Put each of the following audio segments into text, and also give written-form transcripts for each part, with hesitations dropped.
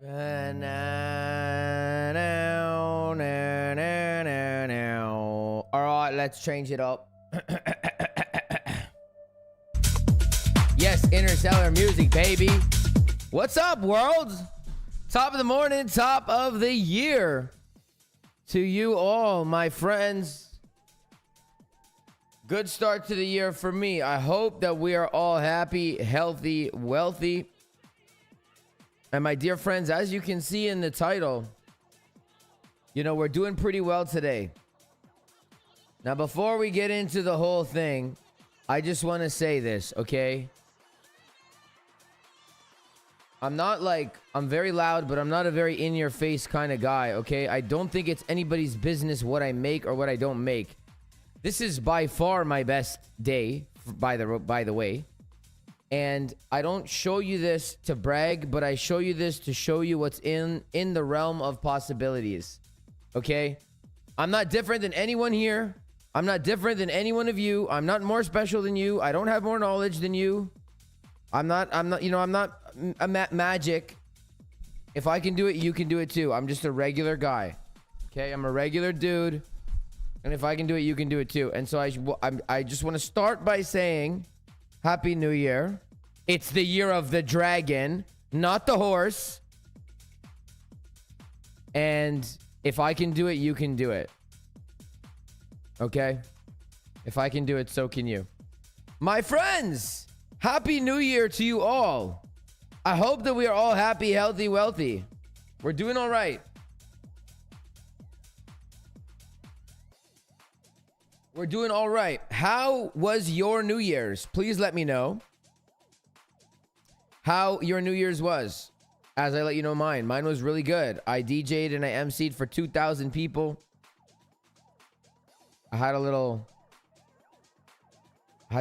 All right, let's change it up. Yes, interstellar music, baby. What's up, world? Top of the morning, top of the year to you all, my friends. Good start to the year for me. I hope that we are all happy, healthy, wealthy. And my dear friends, as you can see in the title, you know, we're doing pretty well today. Now, before we get into the whole thing, I just want to say this, okay? I'm very loud, but I'm not a very in-your-face kind of guy, okay? I don't think it's anybody's business what I make or what I don't make. This is by far my best day, by the way. And I don't show you this to brag, but I show you this to show you what's in the realm of possibilities. Okay? I'm not different than anyone here. I'm not different than any one of you. I'm not more special than you. I don't have more knowledge than you. I'm not magic. If I can do it, you can do it too. I'm just a regular guy. Okay? I'm a regular dude. And if I can do it, you can do it too. And so I just want to start by saying Happy New Year. It's the year of the dragon, not the horse. And if I can do it, you can do it. Okay? If I can do it, so can you. My friends, Happy New Year to you all. I hope that we are all happy, healthy, wealthy. We're doing all right. We're doing all right. How was your New Year's? Please let me know how your New Year's was, as I let you know mine. Mine was really good. I DJ'd and I MC'd for 2,000 people. I had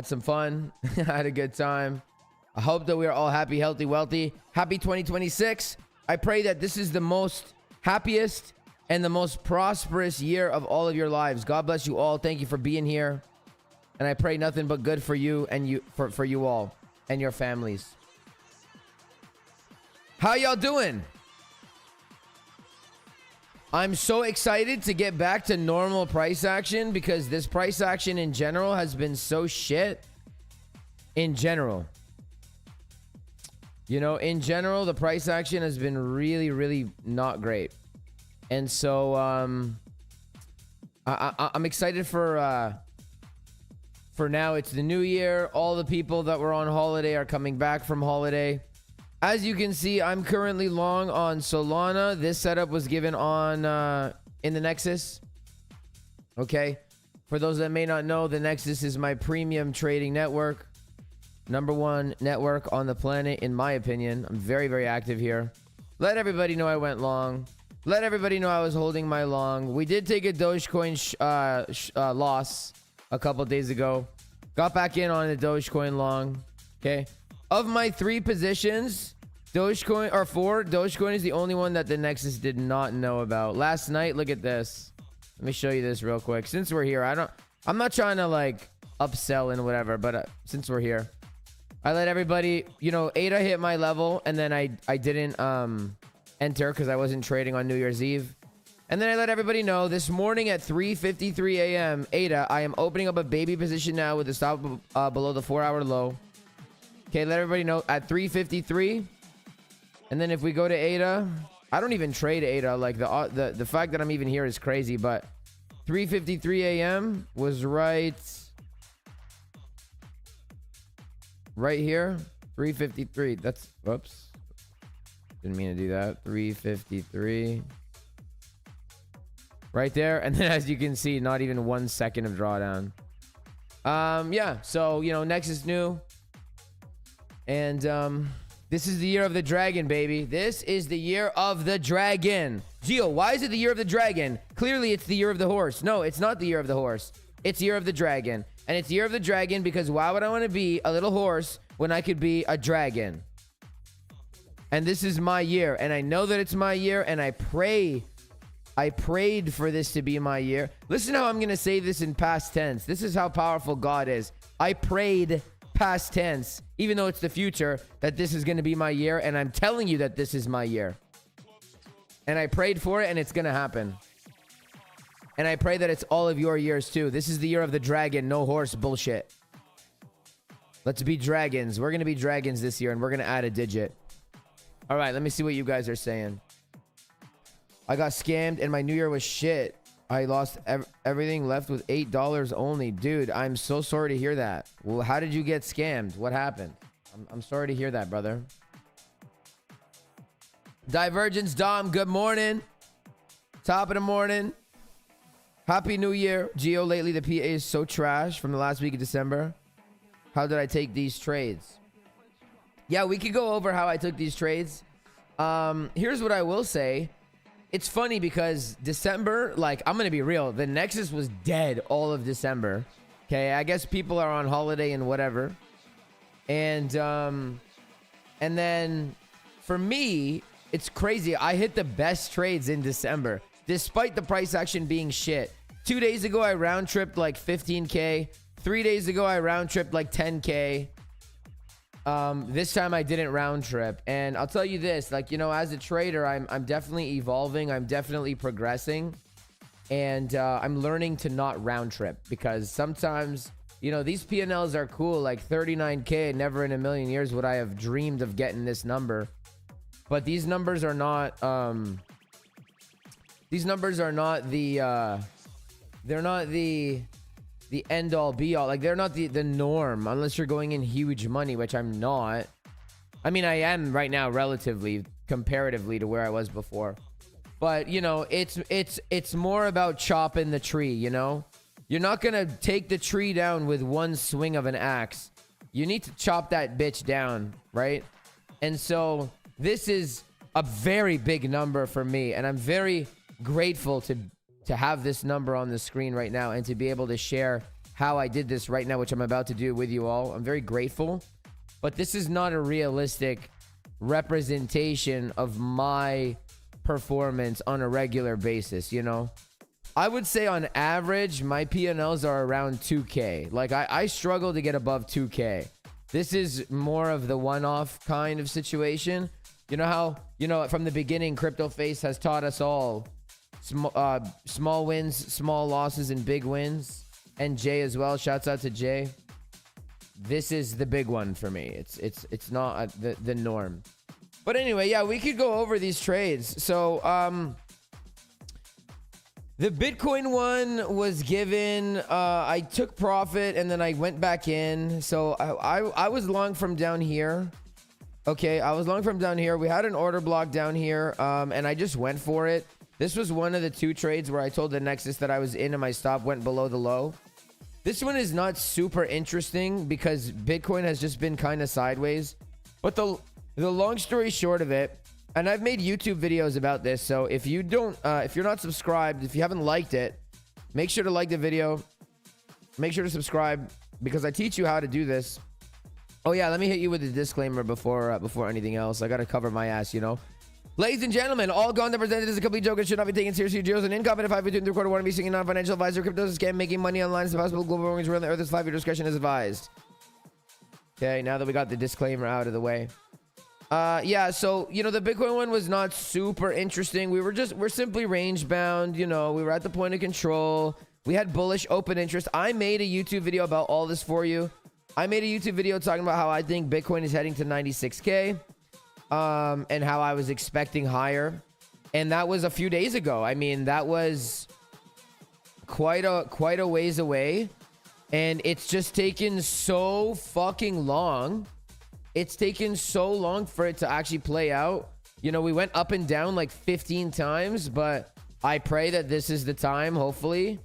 some fun. I had a good time. I hope that we are all happy, healthy, wealthy. Happy 2026. I pray that this is the most happiest and the most prosperous year of all of your lives. God bless you all. Thank you for being here. And I pray nothing but good for you and for you all and your families. How y'all doing? I'm so excited to get back to normal price action because this price action in general has been so shit. In general. You know, in general, the price action has been really, really not great. And so I'm excited for now. It's the new year. All the people that were on holiday are coming back from holiday. As you can see, I'm currently long on Solana. This setup was given on in the Nexus. Okay. For those that may not know, the Nexus is my premium trading network. #1 network on the planet, in my opinion. I'm very, very active here. Let everybody know I went long. Let everybody know I was holding my long. We did take a Dogecoin loss a couple days ago. Got back in on the Dogecoin long. Okay. Of my 3 positions, Dogecoin or 4, Dogecoin is the only one that the Nexus did not know about. Last night, look at this. Let me show you this real quick. Since we're here, I'm not trying to like upsell and whatever, but since we're here, I let everybody, you know, ADA hit my level and then I didn't enter because I wasn't trading on New Year's Eve. And then I let everybody know this morning at 3:53 a.m. ADA, I am opening up a baby position now with a stop below the 4-hour low. Okay, let everybody know at 3:53. And then if we go to ADA, I don't even trade ADA. Like the fact that I'm even here is crazy, but 3:53 a.m. was right here. 3:53. That's whoops. Didn't mean to do that. 3:53. Right there. And then as you can see, not even 1 second of drawdown. Yeah. So, you know, Nexus new. And this is the year of the dragon, baby. This is the year of the dragon. Gio, why is it the year of the dragon? Clearly, it's the year of the horse. No, it's not the year of the horse. It's the year of the dragon. And it's the year of the dragon because why would I want to be a little horse when I could be a dragon? And this is my year. And I know that it's my year. And I prayed for this to be my year. Listen how I'm going to say this in past tense. This is how powerful God is. I prayed past tense, even though it's the future, that this is going to be my year. And I'm telling you that this is my year. And I prayed for it, and it's gonna happen. And I pray that it's all of your years too. This is the year of the dragon, no horse bullshit. Let's be dragons. We're gonna be dragons this year, and we're gonna add a digit. All right, let me see what you guys are saying. I got scammed, and my new year was shit. I lost everything, left with $8 only. Dude, I'm so sorry to hear that. Well, how did you get scammed? What happened? I'm sorry to hear that, brother. Divergence Dom, good morning. Top of the morning. Happy New Year. Geo, lately the PA is so trash from the last week of December. How did I take these trades? Yeah, we could go over how I took these trades. Here's what I will say. It's funny because December, like, I'm going to be real. The Nexus was dead all of December. Okay, I guess people are on holiday and whatever. And then for me, it's crazy. I hit the best trades in December, despite the price action being shit. 2 days ago, I round tripped like 15K. 3 days ago, I round tripped like 10K. This time I didn't round trip. And I'll tell you this, like, you know, as a trader, I'm definitely evolving. I'm definitely progressing. And I'm learning to not round trip because sometimes, you know, these P&Ls are cool. Like 39K, never in a million years would I have dreamed of getting this number. But these numbers are not, the, they're not the end all be all. Like, they're not the norm unless you're going in huge money, which I'm not. I mean, I am right now relatively, comparatively to where I was before. But, you know, it's more about chopping the tree, you know? You're not going to take the tree down with one swing of an axe. You need to chop that bitch down, right? And so this is a very big number for me, and I'm very grateful to have this number on the screen right now and to be able to share how I did this right now, which I'm about to do with you all. I'm very grateful, but this is not a realistic representation of my performance on a regular basis, you know? I would say on average, my P&Ls are around 2K. Like, I struggle to get above 2K. This is more of the one-off kind of situation. You know how, you know, from the beginning, Crypto Face has taught us all small wins, small losses, and big wins. And Jay as well. Shouts out to Jay. This is the big one for me. It's not the norm. But anyway, yeah, we could go over these trades. So the Bitcoin one was given. I took profit and then I went back in. So I was long from down here. Okay, I was long from down here. We had an order block down here, and I just went for it. This was one of the two trades where I told the Nexus that I was in and my stop went below the low. This one is not super interesting because Bitcoin has just been kind of sideways. But the long story short of it, and I've made YouTube videos about this, so if you don't, if you're not subscribed, if you haven't liked it, make sure to like the video. Make sure to subscribe because I teach you how to do this. Oh yeah, let me hit you with a disclaimer before anything else. I gotta cover my ass, you know. Ladies and gentlemen, all content presented is a complete joke and should not be taken seriously. Geo's an incompetent 5 between 3/4 one be seeking non-financial advisor. Crypto is a scam. Making money online is possible. Global warming is real. The earth is flat. Your discretion is advised. Okay, now that we got the disclaimer out of the way. Yeah, so, you know, the Bitcoin one was not super interesting. We're simply range bound. You know, we were at the point of control. We had bullish open interest. I made a YouTube video about all this for you. I made a YouTube video talking about how I think Bitcoin is heading to 96K. And how I was expecting higher. And that was a few days ago. I mean, that was quite a ways away. And it's just taken so fucking long. It's taken so long for it to actually play out. You know, we went up and down like 15 times, but I pray that this is the time, hopefully.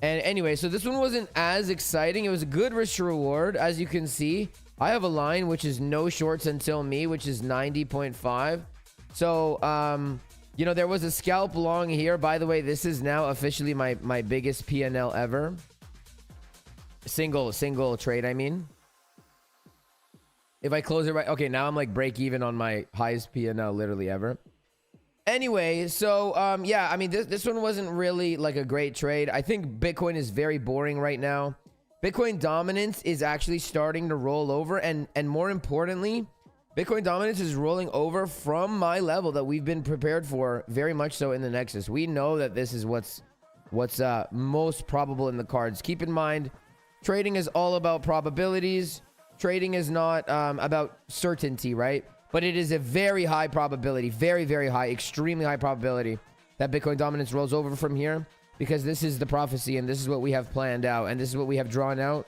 And anyway, so this one wasn't as exciting. It was a good risk to reward, as you can see. I have a line which is no shorts until me, which is 90.5. So, you know, there was a scalp long here. By the way, this is now officially my biggest P&L ever. Single trade, I mean. If I close it right. Okay, now I'm like break even on my highest P&L literally ever. Anyway, so, yeah, I mean, this one wasn't really like a great trade. I think Bitcoin is very boring right now. Bitcoin dominance is actually starting to roll over, and more importantly, Bitcoin dominance is rolling over from my level that we've been prepared for, very much so in the Nexus. We know that this is what's most probable in the cards. Keep in mind, trading is all about probabilities. Trading is not about certainty, right? But it is a very high probability, very, very high, extremely high probability that Bitcoin dominance rolls over from here, because this is the prophecy and this is what we have planned out and this is what we have drawn out,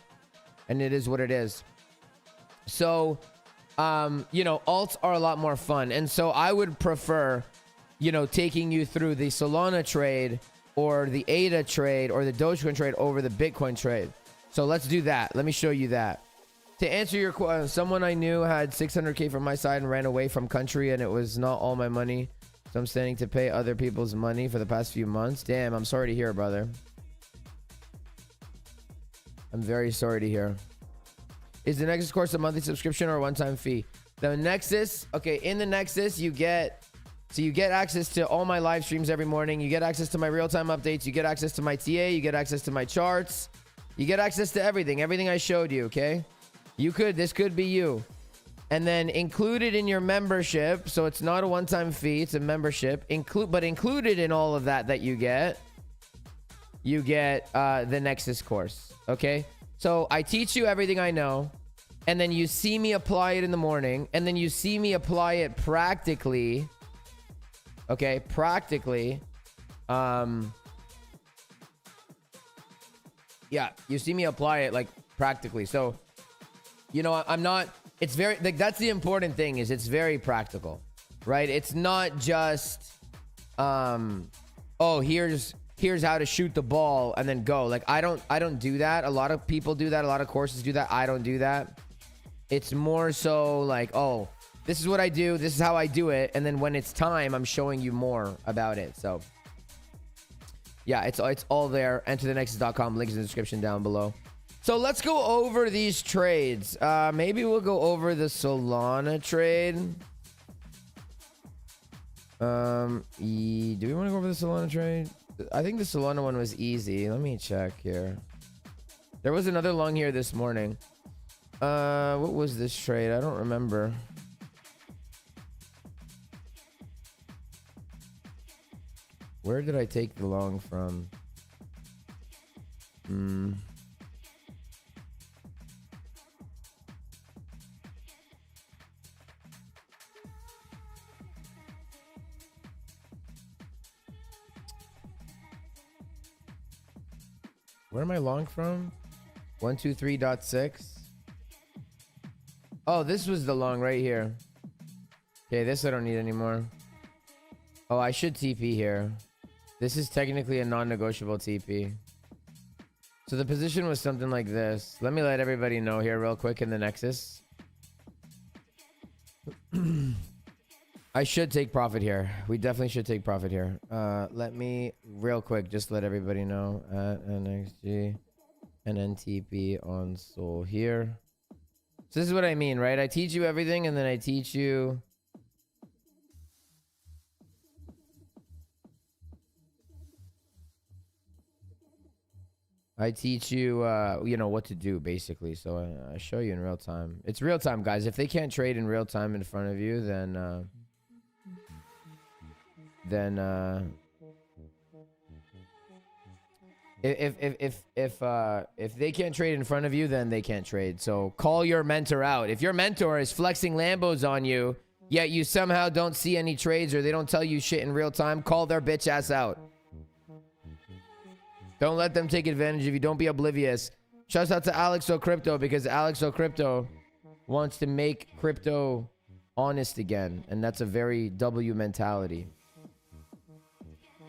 and it is what it is. So, you know, alts are a lot more fun. And so I would prefer, you know, taking you through the Solana trade or the ADA trade or the Dogecoin trade over the Bitcoin trade. So let's do that. Let me show you that. To answer your question, someone I knew had 600K from my side and ran away from country, and it was not all my money. So I'm standing to pay other people's money for the past few months. Damn, I'm sorry to hear, brother. I'm very sorry to hear. Is the Nexus course a monthly subscription or a one-time fee? The Nexus, okay, in the Nexus, you get access to all my live streams every morning. You get access to my real-time updates. You get access to my TA. You get access to my charts. You get access to everything I showed you, okay? This could be you. And then included in your membership, so it's not a one-time fee, it's a membership. But included in all of that you get the Nexus course, okay? So I teach you everything I know, and then you see me apply it in the morning, and then you see me apply it practically, okay? Practically. Yeah, you see me apply it, like, practically. So, you know, I'm not... It's very... Like, that's the important thing, is it's very practical, right? It's not just... oh, here's how to shoot the ball and then go. Like, I don't do that. A lot of people do that. A lot of courses do that. I don't do that. It's more so like, oh, this is what I do. This is how I do it. And then when it's time, I'm showing you more about it. So... yeah, it's all there. Enter the nexus.com. Links in the description down below. So let's go over these trades. Maybe we'll go over the Solana trade. Do we want to go over the Solana trade? I think the Solana one was easy. Let me check here. There was another long here this morning. What was this trade? I don't remember. Where did I take the long from? Where am I long from? 123.6. Oh, this was the long right here. Okay, this I don't need anymore. Oh, I should TP here. This is technically a non-negotiable TP. So the position was something like this. Let me let everybody know here real quick in the Nexus. I should take profit here. We definitely should take profit here. Let me real quick just let everybody know at NXG and NTP on Sol here. So this is what I mean, right? I teach you everything, and then I teach you... you know, what to do, basically. So I show you in real time. It's real time, guys. If they can't trade in real time in front of you, then if they can't trade in front of you, then they can't trade. So call your mentor out. If your mentor is flexing Lambos on you, yet you somehow don't see any trades, or they don't tell you shit in real time, call their bitch ass out. Don't let them take advantage of you. Don't be oblivious. Shouts out to Alex O'Crypto, because Alex O'Crypto wants to make crypto honest again. And that's a very W mentality.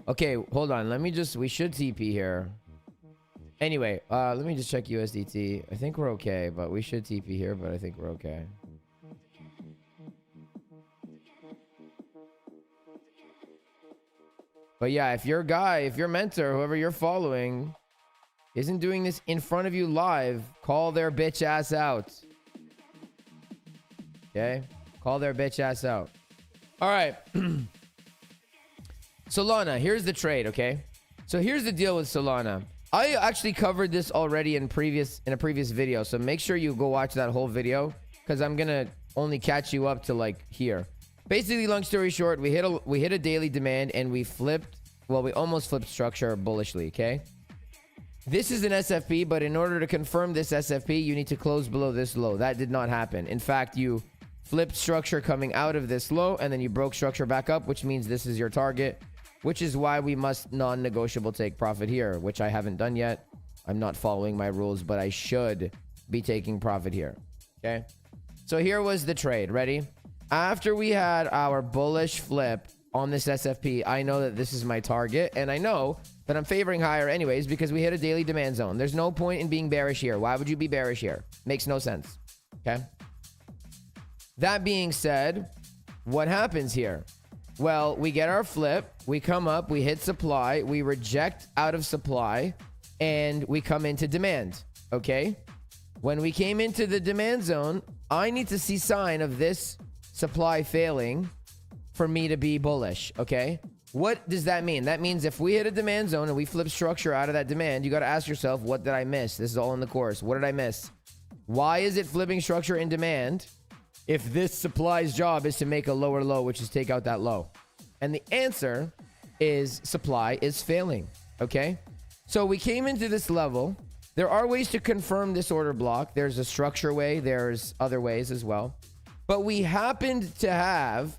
Okay, hold on. We should TP here. Anyway, let me just check USDT. I think we're okay, but we should TP here, but I think we're okay. But yeah, if your guy, if your mentor, whoever you're following, isn't doing this in front of you live, call their bitch ass out. Okay? Call their bitch ass out. All right. Solana, here's the trade, okay? So here's the deal with Solana. I actually covered this already in a previous video, so make sure you go watch that whole video, because I'm gonna only catch you up to like here. Basically, long story short, we hit a daily demand and we flipped. Well, we almost flipped structure bullishly. Okay. This is an SFP, but in order to confirm this SFP, you need to close below this low. That did not happen. In fact, you flipped structure coming out of this low, and then you broke structure back up, which means this is your target, which is why we must non-negotiable take profit here, which I haven't done yet. I'm not following my rules, but I should be taking profit here. Okay. So here was the trade. Ready? After we had our bullish flip on this SFP, I know that this is my target, and I know that I'm favoring higher anyways because we hit a daily demand zone. There's no point in being bearish here. Why would you be bearish here? Makes no sense. Okay. That being said, what happens here? Well, we get our flip, we come up, we hit supply, we reject out of supply, and we come into demand. Okay. When we came into the demand zone, I need to see sign of this supply failing for me to be bullish. Okay. What does that mean? That means if we hit a demand zone and we flip structure out of that demand, you got to ask yourself, what did I miss? This is all in the course. What did I miss? Why is it flipping structure in demand if this supply's job is to make a lower low, which is take out that low? And the answer is supply is failing. Okay. So we came into this level. There are ways to confirm this order block. There's a structure way. There's other ways as well. But we happened to have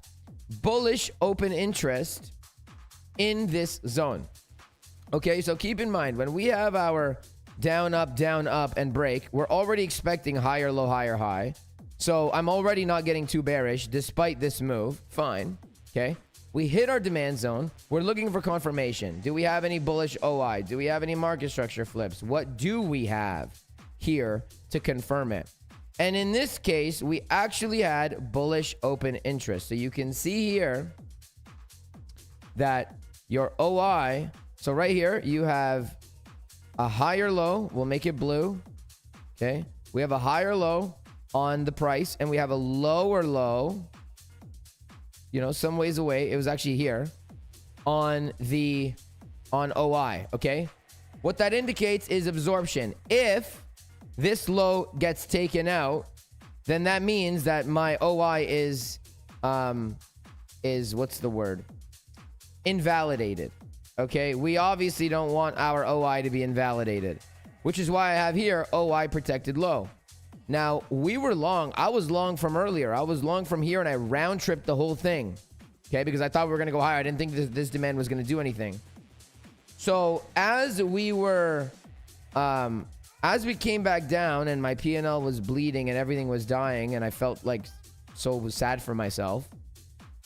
bullish open interest in this zone. Okay, so keep in mind, when we have our down, up, and break, we're already expecting higher, low, higher, high. So I'm already not getting too bearish despite this move. Fine. Okay. We hit our demand zone. We're looking for confirmation. Do we have any bullish OI? Do we have any market structure flips? What do we have here to confirm it? And in this case, we actually had bullish open interest. So you can see here that your OI, so right here, you have a higher low. We'll make it blue. Okay. We have a higher low on the price, and we have a lower low, you know, some ways away. It was actually here on OI. Okay. What that indicates is absorption. If this low gets taken out, then that means that my OI is what's the word? Invalidated. Okay. We obviously don't want our OI to be invalidated, which is why I have here OI protected low. Now, we were long. I was long from earlier. I was long from here, and I round tripped the whole thing. Okay, because I thought we were going to go higher. I didn't think this demand was going to do anything. So as we came back down and my P&L was bleeding and everything was dying and I felt like so sad for myself,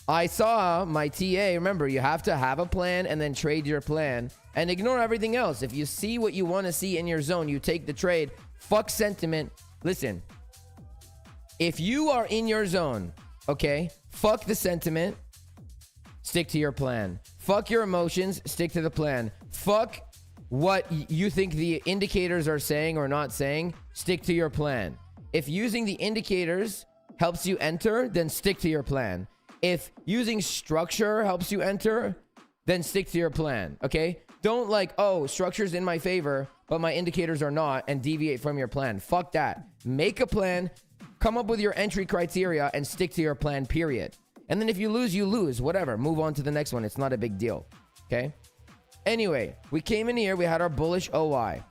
I saw my TA. Remember, you have to have a plan and then trade your plan and ignore everything else. If you see what you want to see in your zone, you take the trade. Fuck sentiment. Listen, if you are in your zone, okay, fuck the sentiment, stick to your plan. Fuck your emotions, stick to the plan. Fuck what you think the indicators are saying or not saying, stick to your plan. If using the indicators helps you enter, then stick to your plan. If using structure helps you enter, then stick to your plan, okay? Don't like, oh, structure's in my favor, but my indicators are not, and deviate from your plan. Fuck that. Make a plan, come up with your entry criteria, and stick to your plan, period. And then if you lose, you lose. Whatever. Move on to the next one. It's not a big deal. Okay? Anyway, we came in here. We had our bullish OI.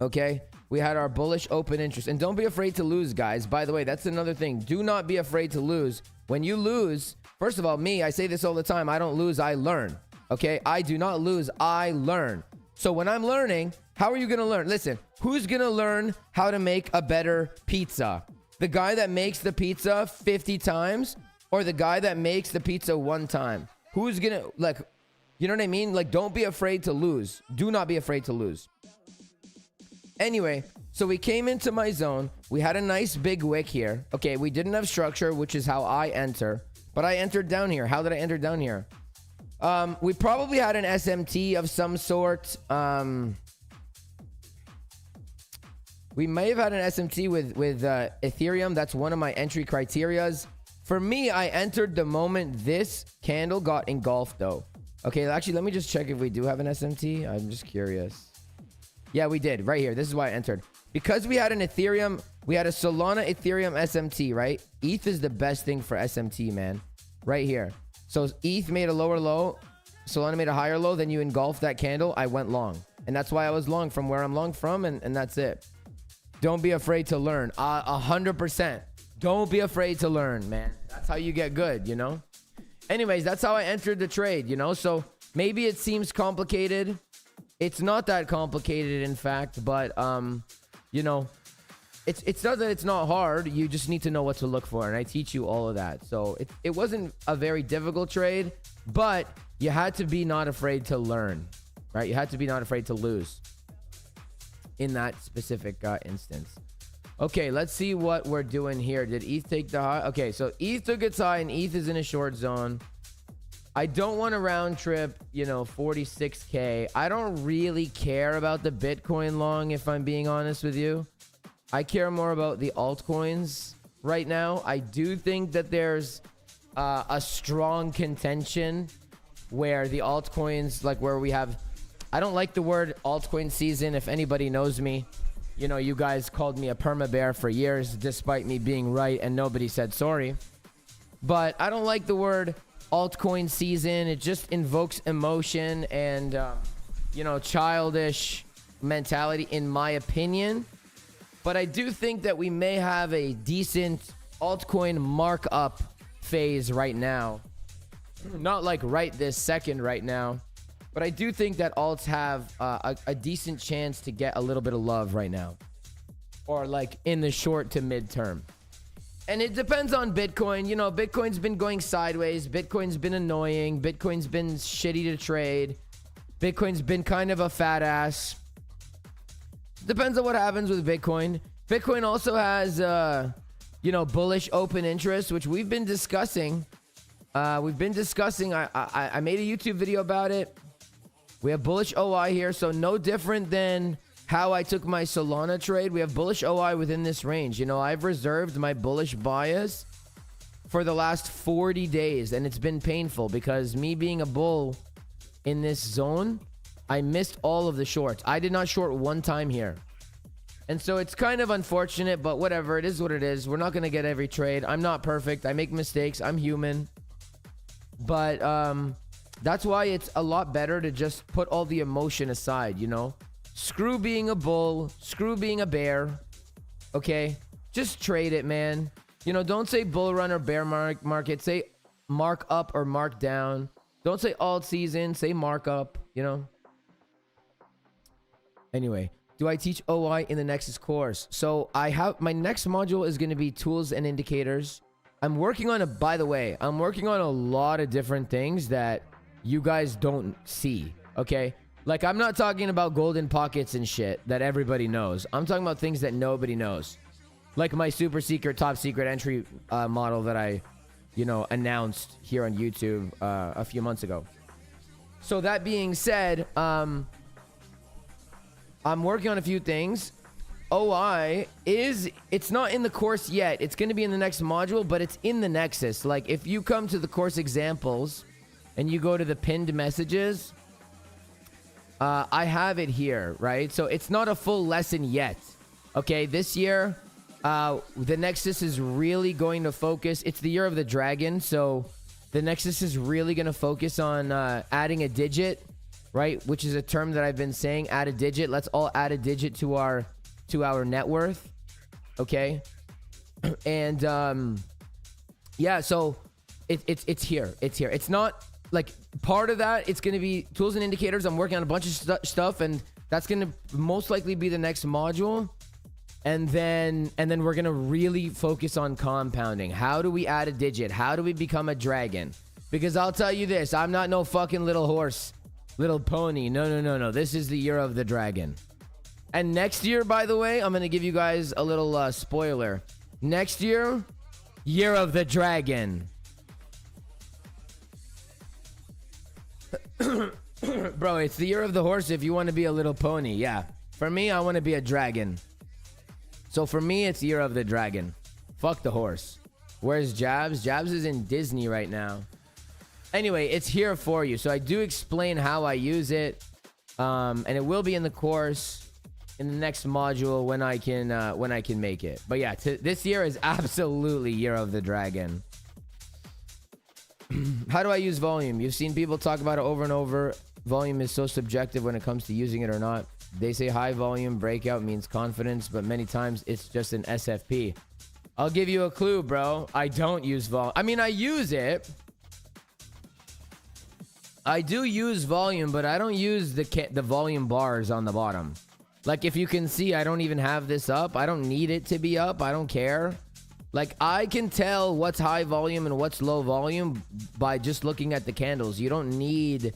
Okay? We had our bullish open interest. And don't be afraid to lose, guys. By the way, that's another thing. Do not be afraid to lose. When you lose, first of all, I say this all the time. I don't lose, I learn. Okay? I do not lose, I learn. So when I'm learning, how are you going to learn? Listen, who's going to learn how to make a better pizza? The guy that makes the pizza 50 times or the guy that makes the pizza one time? Who's going to, like, you know what I mean? Like, don't be afraid to lose. Do not be afraid to lose. Anyway, so we came into my zone. We had a nice big wick here. Okay, we didn't have structure, which is how I enter. But I entered down here. How did I enter down here? We probably had an SMT of some sort. We may have had an SMT with Ethereum. That's one of my entry criterias. For me, I entered the moment this candle got engulfed, though. Okay, actually, let me just check if we do have an SMT. I'm just curious. Yeah, we did. Right here. This is why I entered. Because we had an Ethereum We had a Solana Ethereum SMT, right? ETH is the best thing for SMT, man. Right here. So ETH made a lower low. Solana made a higher low. Then you engulfed that candle. I went long. And that's why I was long from where I'm long from. And that's it. Don't be afraid to learn. 100%. Don't be afraid to learn, man. That's how you get good, you know? Anyways, that's how I entered the trade, you know? So maybe it seems complicated. It's not that complicated, in fact. But, you know, it's not that it's not hard. You just need to know what to look for. And I teach you all of that. So it wasn't a very difficult trade. But you had to be not afraid to learn, right? You had to be not afraid to lose in that specific instance. Okay, let's see what we're doing here. Did ETH take the high? Okay, so ETH took its high and ETH is in a short zone. I don't want to round trip, you know, 46K. I don't really care about the Bitcoin long, if I'm being honest with you. I care more about the altcoins right now. I do think that there's a strong contention where the altcoins, like where we have, I don't like the word altcoin season. If anybody knows me, you know, you guys called me a perma bear for years, despite me being right, and nobody said sorry. But I don't like the word altcoin season. It just invokes emotion and, you know, childish mentality, in my opinion. But I do think that we may have a decent altcoin markup phase right now. Not like right this second right now. But I do think that alts have a decent chance to get a little bit of love right now. Or like in the short to mid-term. And it depends on Bitcoin. You know, Bitcoin's been going sideways. Bitcoin's been annoying. Bitcoin's been shitty to trade. Bitcoin's been kind of a fat ass. Depends on what happens with Bitcoin. Bitcoin also has, you know, bullish open interest, which we've been discussing. I made a YouTube video about it. We have bullish OI here, so no different than how I took my Solana trade. We have bullish OI within this range. You know, I've reserved my bullish bias for the last 40 days, and it's been painful because me being a bull in this zone, I missed all of the shorts. I did not short one time here. And so it's kind of unfortunate, but whatever. It is what it is. We're not going to get every trade. I'm not perfect. I make mistakes. I'm human. But that's why it's a lot better to just put all the emotion aside, you know? Screw being a bull. Screw being a bear. Okay? Just trade it, man. You know, don't say bull run or bear market. Say mark up or mark down. Don't say alt season. Say markup, you know? Anyway, do I teach OI in the Nexus course? So I have, my next module is going to be tools and indicators. I'm working on by the way, I'm working on a lot of different things that you guys don't see, okay? Like, I'm not talking about golden pockets and shit that everybody knows. I'm talking about things that nobody knows. Like my super secret, top secret entry model that I, you know, announced here on YouTube a few months ago. So that being said, I'm working on a few things. OI it's not in the course yet. It's going to be in the next module, but it's in the Nexus. Like, if you come to the course examples and you go to the pinned messages, I have it here, right? So it's not a full lesson yet. Okay, this year, the Nexus is really going to focus. It's the year of the dragon, so the Nexus is really going to focus on adding a digit, right? Which is a term that I've been saying, add a digit. Let's all add a digit to our net worth. Okay. And yeah, so it's here. It's not like part of that. It's going to be tools and indicators. I'm working on a bunch of stuff, and that's going to most likely be the next module. And then we're going to really focus on compounding. How do we add a digit? How do we become a dragon? Because I'll tell you this, I'm not no fucking little horse, little pony. No. This is the year of the dragon. And next year, by the way, I'm going to give you guys a little spoiler. Next year, year of the dragon. Bro, it's the year of the horse if you want to be a little pony. Yeah. For me, I want to be a dragon. So for me, it's year of the dragon. Fuck the horse. Where's Jabs? Jabs is in Disney right now. Anyway, it's here for you. So I do explain how I use it. And it will be in the course. in the next module when I can make it. But yeah, this year is absolutely year of the dragon. How do I use volume? You've seen people talk about it over and over. Volume is so subjective when it comes to using it or not. They say high volume breakout means confidence, but many times it's just an SFP. I'll give you a clue, bro. I don't use volume. I mean, I use it. I do use volume, but I don't use the volume bars on the bottom. Like, if you can see, I don't even have this up. I don't need it to be up. I don't care. Like, I can tell what's high volume and what's low volume by just looking at the candles. You don't need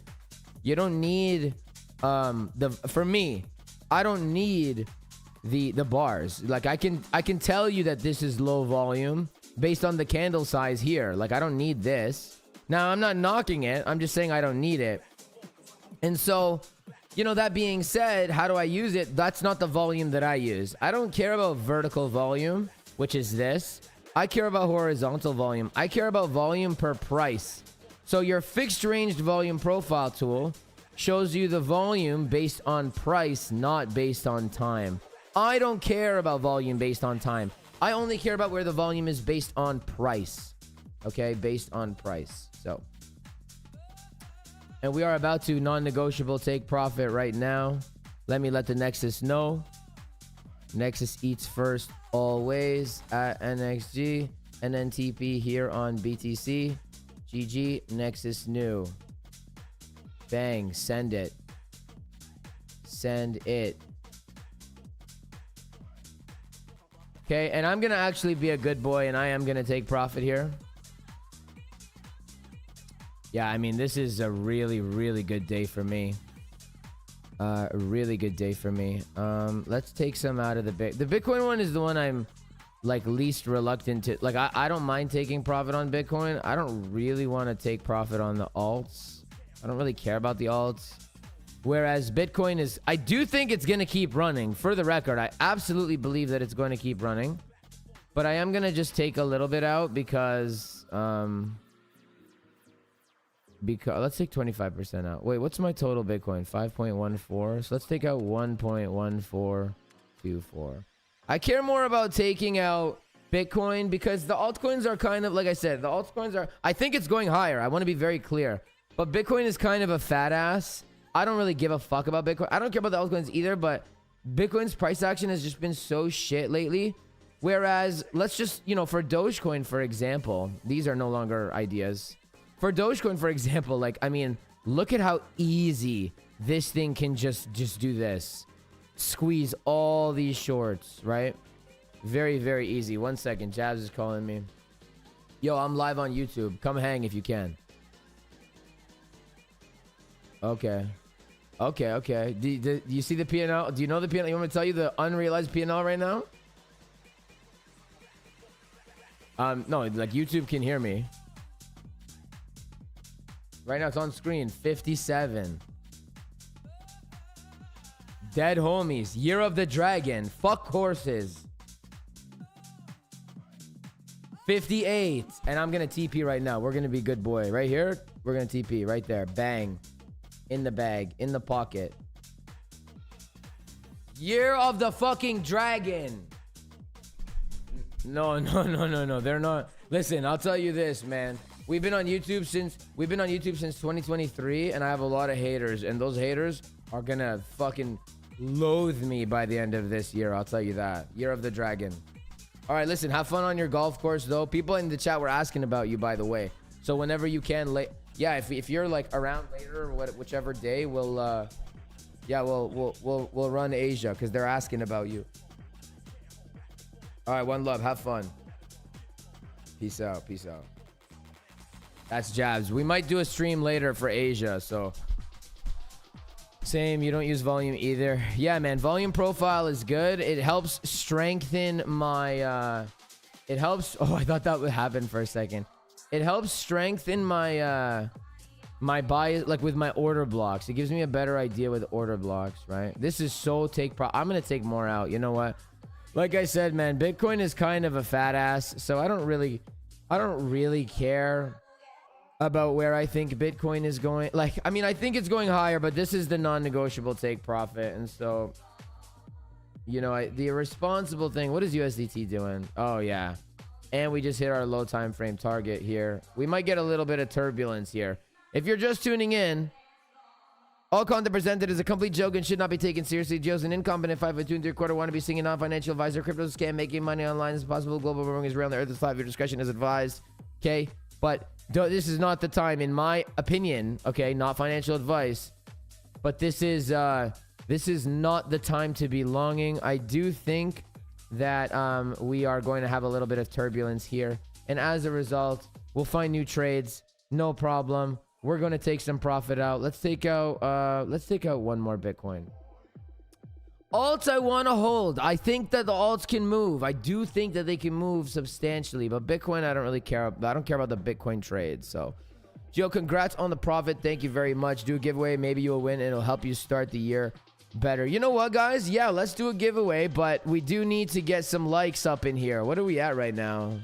for me, I don't need the bars. Like, I can tell you that this is low volume based on the candle size here. Like, I don't need this. Now, I'm not knocking it. I'm just saying I don't need it. And so, you know, that being said, how do I use it? That's not the volume that I use. I don't care about vertical volume, which is this. I care about horizontal volume. I care about volume per price. So your fixed ranged volume profile tool shows you the volume based on price, not based on time. I don't care about volume based on time. I only care about where the volume is based on price. Okay, based on price. So, and we are about to non-negotiable take profit right now. Let me let the Nexus know. Nexus eats first always at NXG, and then TP here on BTC. GG, Nexus new. Bang, send it. Send it. Okay, and I'm gonna actually be a good boy, and I am gonna take profit here. Yeah, I mean, this is a really, really good day for me. A really good day for me. Let's take some out of the Bitcoin one is the one I'm like least reluctant to. Like, I don't mind taking profit on Bitcoin. I don't really want to take profit on the alts. I don't really care about the alts. Whereas Bitcoin is, I do think it's going to keep running. For the record, I absolutely believe that it's going to keep running. But I am going to just take a little bit out because let's take 25% out. Wait, what's my total Bitcoin? 5.14. So let's take out 1.1424. I care more about taking out Bitcoin because the altcoins are kind of, like I said, the altcoins are, I think it's going higher. I want to be very clear. But Bitcoin is kind of a fat ass. I don't really give a fuck about Bitcoin. I don't care about the altcoins either, but Bitcoin's price action has just been so shit lately. Whereas, let's just, you know, for Dogecoin, for example, these are no longer ideas. For Dogecoin, for example, like, I mean, look at how easy this thing can just do this. Squeeze all these shorts, right? Very, very easy. 1 second. Jabs is calling me. Yo, I'm live on YouTube. Come hang if you can. Okay. Okay. Do you see the P&L? Do you know the P&L? You want me to tell you the unrealized P&L right now? No, like YouTube can hear me. Right now it's on screen. 57. Dead homies. Year of the Dragon. Fuck horses. 58. And I'm gonna TP right now. We're gonna be good boy. Right here, we're gonna TP. Right there. Bang. In the bag. In the pocket. Year of the fucking Dragon. No. They're not. Listen, I'll tell you this, man. We've been on YouTube since 2023, and I have a lot of haters, and those haters are gonna fucking loathe me by the end of this year. I'll tell you that. Year of the Dragon. All right, listen, have fun on your golf course, though. People in the chat were asking about you, by the way. So whenever you can, yeah, if you're like around later or whichever day, we'll run Asia because they're asking about you. All right, one love. Have fun. Peace out. That's Jabs. We might do a stream later for Asia, so same. You don't use volume either. Yeah, man, volume profile is good. It helps strengthen my it helps. Oh, I thought that would happen for a second. It helps strengthen my my bias, like with my order blocks. It gives me a better idea with order blocks, right? This is so I'm gonna take more out. You know what, like I said, man, Bitcoin is kind of a fat ass, so I don't really care about where I think Bitcoin is going. Like, I mean, I think it's going higher, but this is the non-negotiable take profit. And so you know, the irresponsible thing. What is USDT doing? Oh yeah, and we just hit our low time frame target here. We might get a little bit of turbulence here. If you're just tuning in, all content presented is a complete joke and should not be taken seriously. Joe's an incompetent 5'2" wannabe singing non-financial advisor. Crypto scam, making money online is possible. Global warming is around the earth is flat. Your discretion is advised. Okay, but this is not the time, in my opinion. Okay, not financial advice, but this is not the time to be longing. I do think that we are going to have a little bit of turbulence here, and as a result, we'll find new trades. No problem. We're going to take some profit out. Let's take out one more Bitcoin. Alts I want to hold. I think that the alts can move. I do think that they can move substantially, but Bitcoin, I don't really care. I don't care about the Bitcoin trade. So, Joe, congrats on the profit. Thank you very much. Do a giveaway. Maybe you'll win and it'll help you start the year better. You know what, guys? Yeah, let's do a giveaway, but we do need to get some likes up in here. What are we at right now?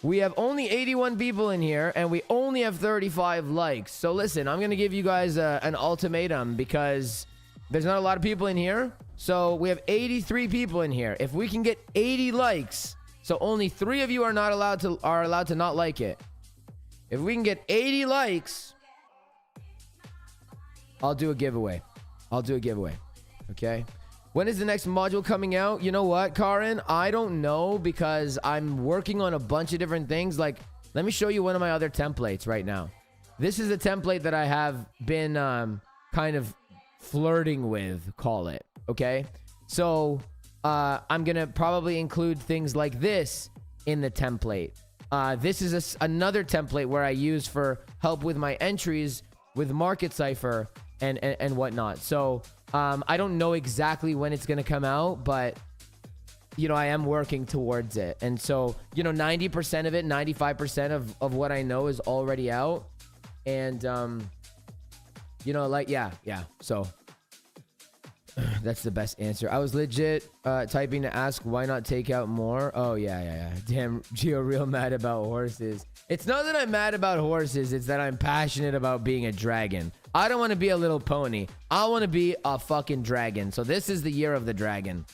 We have only 81 people in here, and we only have 35 likes. So listen, I'm going to give you guys an ultimatum because there's not a lot of people in here. So we have 83 people in here. If we can get 80 likes, so only 3 of you are allowed to not like it. If we can get 80 likes, I'll do a giveaway. Okay? When is the next module coming out? You know what, Karin? I don't know because I'm working on a bunch of different things. Like, let me show you one of my other templates right now. This is a template that I have been kind of flirting with, call it. Okay? So, I'm going to probably include things like this in the template. This is another template where I use for help with my entries with Market Cipher and whatnot. So, I don't know exactly when it's going to come out, but, you know, I am working towards it. And so, you know, 90% of it, 95% of what I know is already out. And, you know, like, yeah. So that's the best answer. I was legit typing to ask why not take out more. Oh, yeah. Damn, Gio, real mad about horses. It's not that I'm mad about horses. It's that I'm passionate about being a dragon. I don't want to be a little pony. I want to be a fucking dragon. So this is the year of the dragon.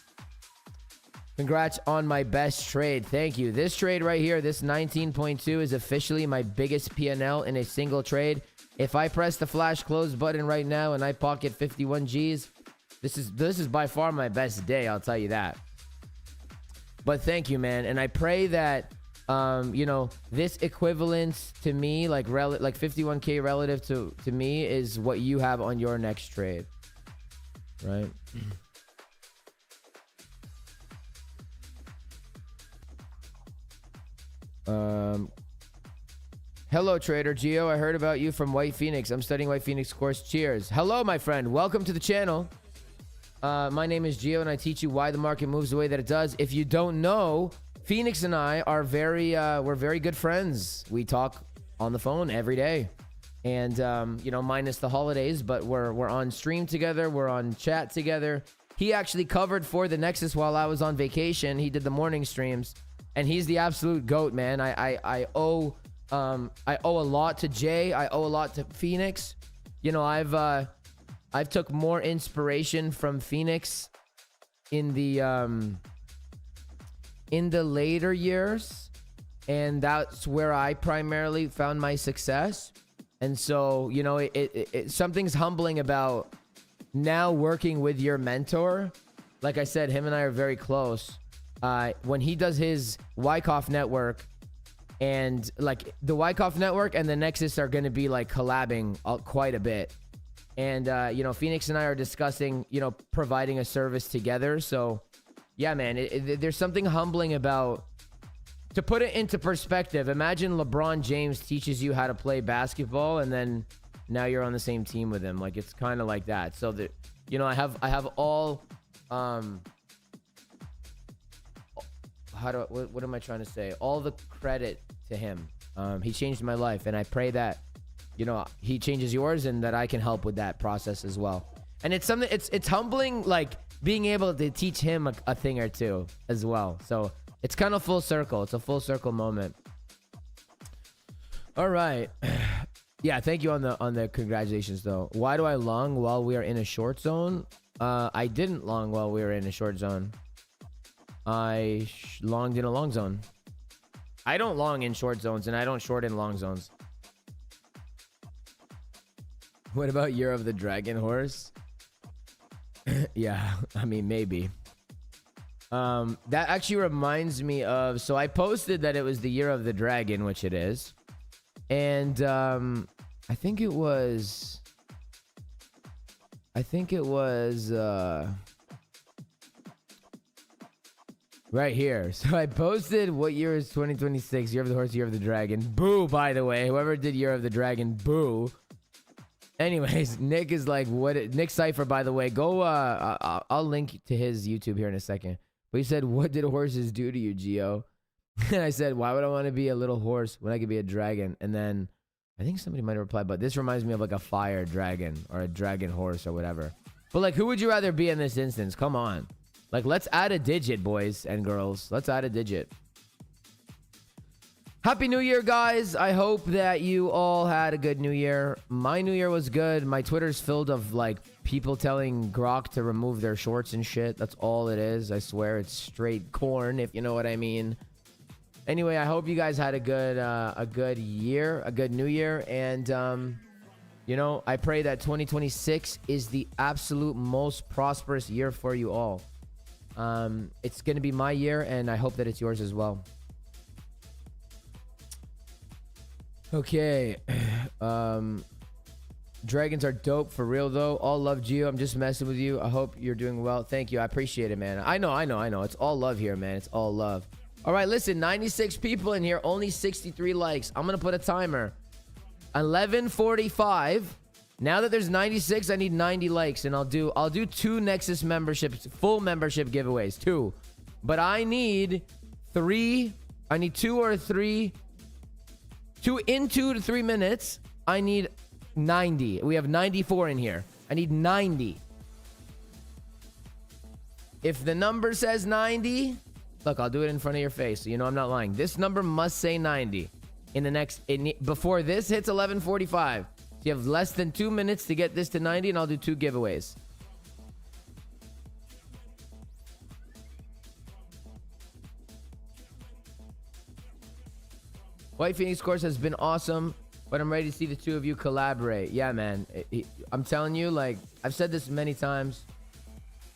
Congrats on my best trade. Thank you. This trade right here, this 19.2 is officially my biggest P&L in a single trade. If I press the flash close button right now and I pocket 51 G's, this is by far my best day. I'll tell you that. But thank you, man. And I pray that you know, this equivalence to me, like 51K relative to me, is what you have on your next trade, right? Hello, Trader Geo. I heard about you from White Phoenix. I'm studying White Phoenix course. Cheers. Hello, my friend. Welcome to the channel. My name is Geo, and I teach you why the market moves the way that it does. If you don't know, Phoenix and I are we're very good friends. We talk on the phone every day, and you know, minus the holidays, but we're on stream together. We're on chat together. He actually covered for the Nexus while I was on vacation. He did the morning streams, and he's the absolute GOAT, man. I owe a lot to Jay. I owe a lot to Phoenix. You know, I've took more inspiration from Phoenix in the later years, and that's where I primarily found my success. And so, you know, it something's humbling about now working with your mentor. Like I said, him and I are very close. When he does his Wyckoff network, and like the Wyckoff network and the Nexus are going to be like collabing quite a bit. And, you know, Phoenix and I are discussing, you know, providing a service together. So yeah, man, there's something humbling about, to put it into perspective, imagine LeBron James teaches you how to play basketball, and then now you're on the same team with him. Like, it's kind of like that. So that, you know, I have all, what am I trying to say? All the credit to him. He changed my life, and I pray that, you know, he changes yours, and that I can help with that process as well. And it's something, it's humbling, like being able to teach him a thing or two as well. So it's kind of full circle. It's a full circle moment. All right. Yeah, thank you on the congratulations though. Why do I long while we are in a short zone? I didn't long while we were in a short zone. I longed in a long zone. I don't long in short zones, and I don't short in long zones. What about Year of the Dragon horse? Yeah, I mean, maybe. That actually reminds me of... So I posted that it was the Year of the Dragon, which it is. And I think it was... right here. So I posted what year is 2026, Year of the Horse, Year of the Dragon. Boo, by the way. Whoever did Year of the Dragon, boo. Anyways, Nick is like, what? Nick Cypher, by the way, go. I'll link to his YouTube here in a second. But he said, what did horses do to you, Gio? And I said, why would I want to be a little horse when I could be a dragon? And then I think somebody might have replied, but this reminds me of like a fire dragon or a dragon horse or whatever. But like, who would you rather be in this instance? Come on. Like, let's add a digit, boys and girls. Let's add a digit. Happy New Year, guys. I hope that you all had a good New Year. My New Year was good. My Twitter's filled of, like, people telling Grok to remove their shorts and shit. That's all it is. I swear it's straight corn, if you know what I mean. Anyway, I hope you guys had a good year, a good New Year. And, you know, I pray that 2026 is the absolute most prosperous year for you all. It's going to be my year, and I hope that it's yours as well. Okay. Dragons are dope for real though. All love, Gio. I'm just messing with you. I hope you're doing well. Thank you. I appreciate it, man. I know. It's all love here, man. It's all love. All right, listen, 96 people in here, only 63 likes. I'm going to put a timer. 11:45. Now that there's 96, I need 90 likes, and I'll do 2 Nexus memberships, full membership giveaways, 2. But I need 3. I need 2 or 3. In 2 to 3 minutes, I need 90. We have 94 in here. I need 90. If the number says 90, look, I'll do it in front of your face, so you know I'm not lying. This number must say 90 before this hits 11:45. So you have less than 2 minutes to get this to 90, and I'll do 2 giveaways. White Phoenix course has been awesome, but I'm ready to see the 2 of you collaborate. Yeah, man. I'm telling you, like, I've said this many times,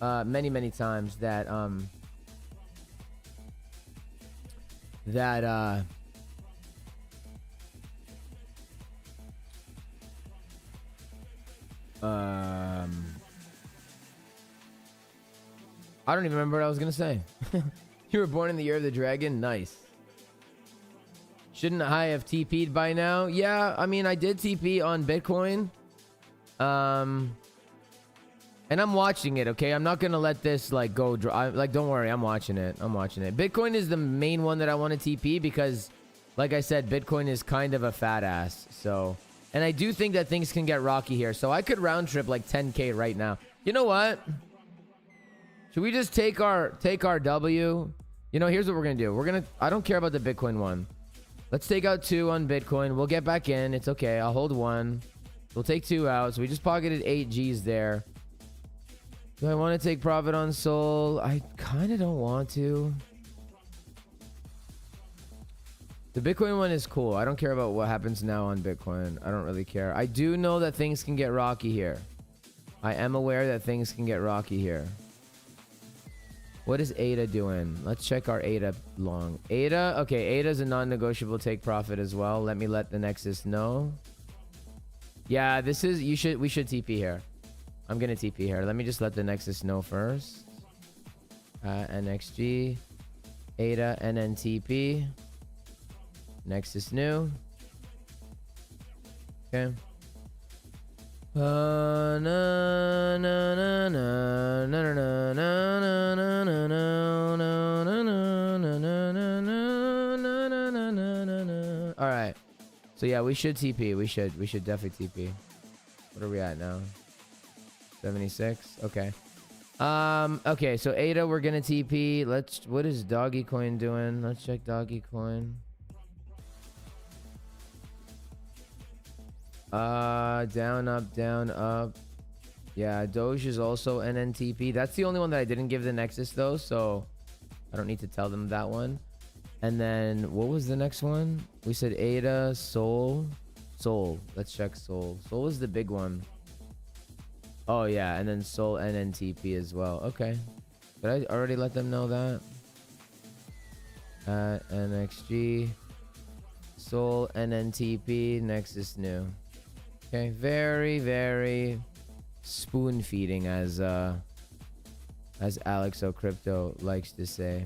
many times, that I don't even remember what I was gonna say. You were born in the Year of the Dragon? Nice. Shouldn't I have TP'd by now? Yeah, I mean, I did TP on Bitcoin. And I'm watching it, okay? I'm not gonna let this, like, go dry. Like, don't worry, I'm watching it. Bitcoin is the main one that I want to TP because, like I said, Bitcoin is kind of a fat ass. So, and I do think that things can get rocky here. So I could round trip like 10K right now. You know what? Should we just take our W? You know, here's what we're gonna do. I don't care about the Bitcoin one. Let's take out 2 on Bitcoin. We'll get back in. It's okay. I'll hold 1. We'll take 2 out. So we just pocketed 8 G's there. Do I want to take profit on Sol? I kind of don't want to. The Bitcoin one is cool. I don't care about what happens now on Bitcoin. I don't really care. I do know that things can get rocky here. I am aware that things can get rocky here. What is ADA doing? Let's check our ADA long. ADA, okay, ADA is a non-negotiable take profit as well. Let me let the Nexus know. Yeah, we should TP here. I'm gonna TP here. Let me just let the Nexus know first. NXG, ADA, NNTP, Nexus new. Okay. All right. So yeah, we should TP. We should definitely TP. What are we at now? 76. Okay. Okay. So ADA, we're gonna TP. What is Doggy Coin doing? Let's check Doggy Coin. Down, up, down, up. Yeah, Doge is also NNTP. That's the only one that I didn't give the Nexus though, so I don't need to tell them that one. And then what was the next one? We said ADA, Sol. Let's check Sol. Sol is the big one. Oh yeah, and then Sol NNTP as well. Okay. Did I already let them know that? NXG, Sol NNTP, Nexus new. Okay, very, very spoon feeding, as Alex O'Crypto likes to say.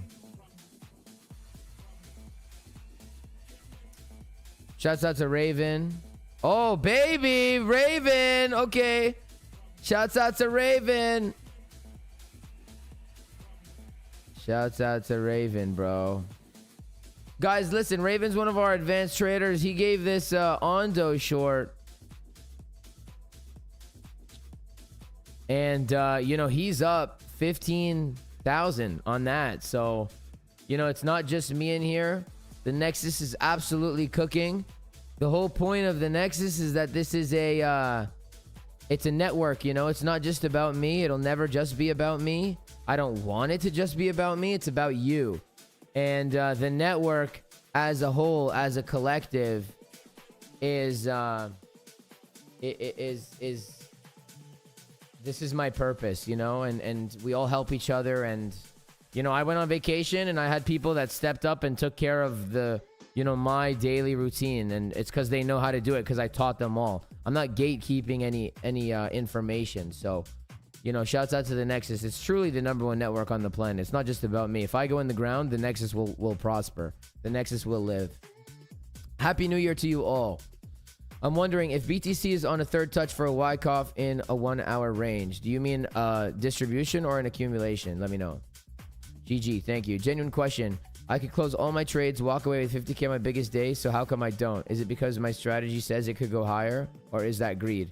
Shouts out to Raven. Oh baby, Raven. Okay, shouts out to Raven. Shouts out to Raven, bro. Guys, listen, Raven's one of our advanced traders. He gave this Ondo short. And, you know, he's up 15,000 on that. So, you know, it's not just me in here. The Nexus is absolutely cooking. The whole point of the Nexus is that this is it's a network, you know. It's not just about me. It'll never just be about me. I don't want it to just be about me. It's about you. And the network as a whole, as a collective, is this is my purpose, you know, and we all help each other. And, you know, I went on vacation and I had people that stepped up and took care of the, you know, my daily routine. And it's because they know how to do it, because I taught them all. I'm not gatekeeping any information. So, you know, shouts out to the Nexus. It's truly the #1 network on the planet. It's not just about me. If I go in the ground, the Nexus will prosper. The Nexus will live. Happy New Year to you all. I'm wondering if BTC is on a third touch for a Wyckoff in a 1 hour range. Do you mean distribution or an accumulation? Let me know. GG, thank you. Genuine question. I could close all my trades, walk away with 50K my biggest day, so how come I don't? Is it because my strategy says it could go higher, or is that greed?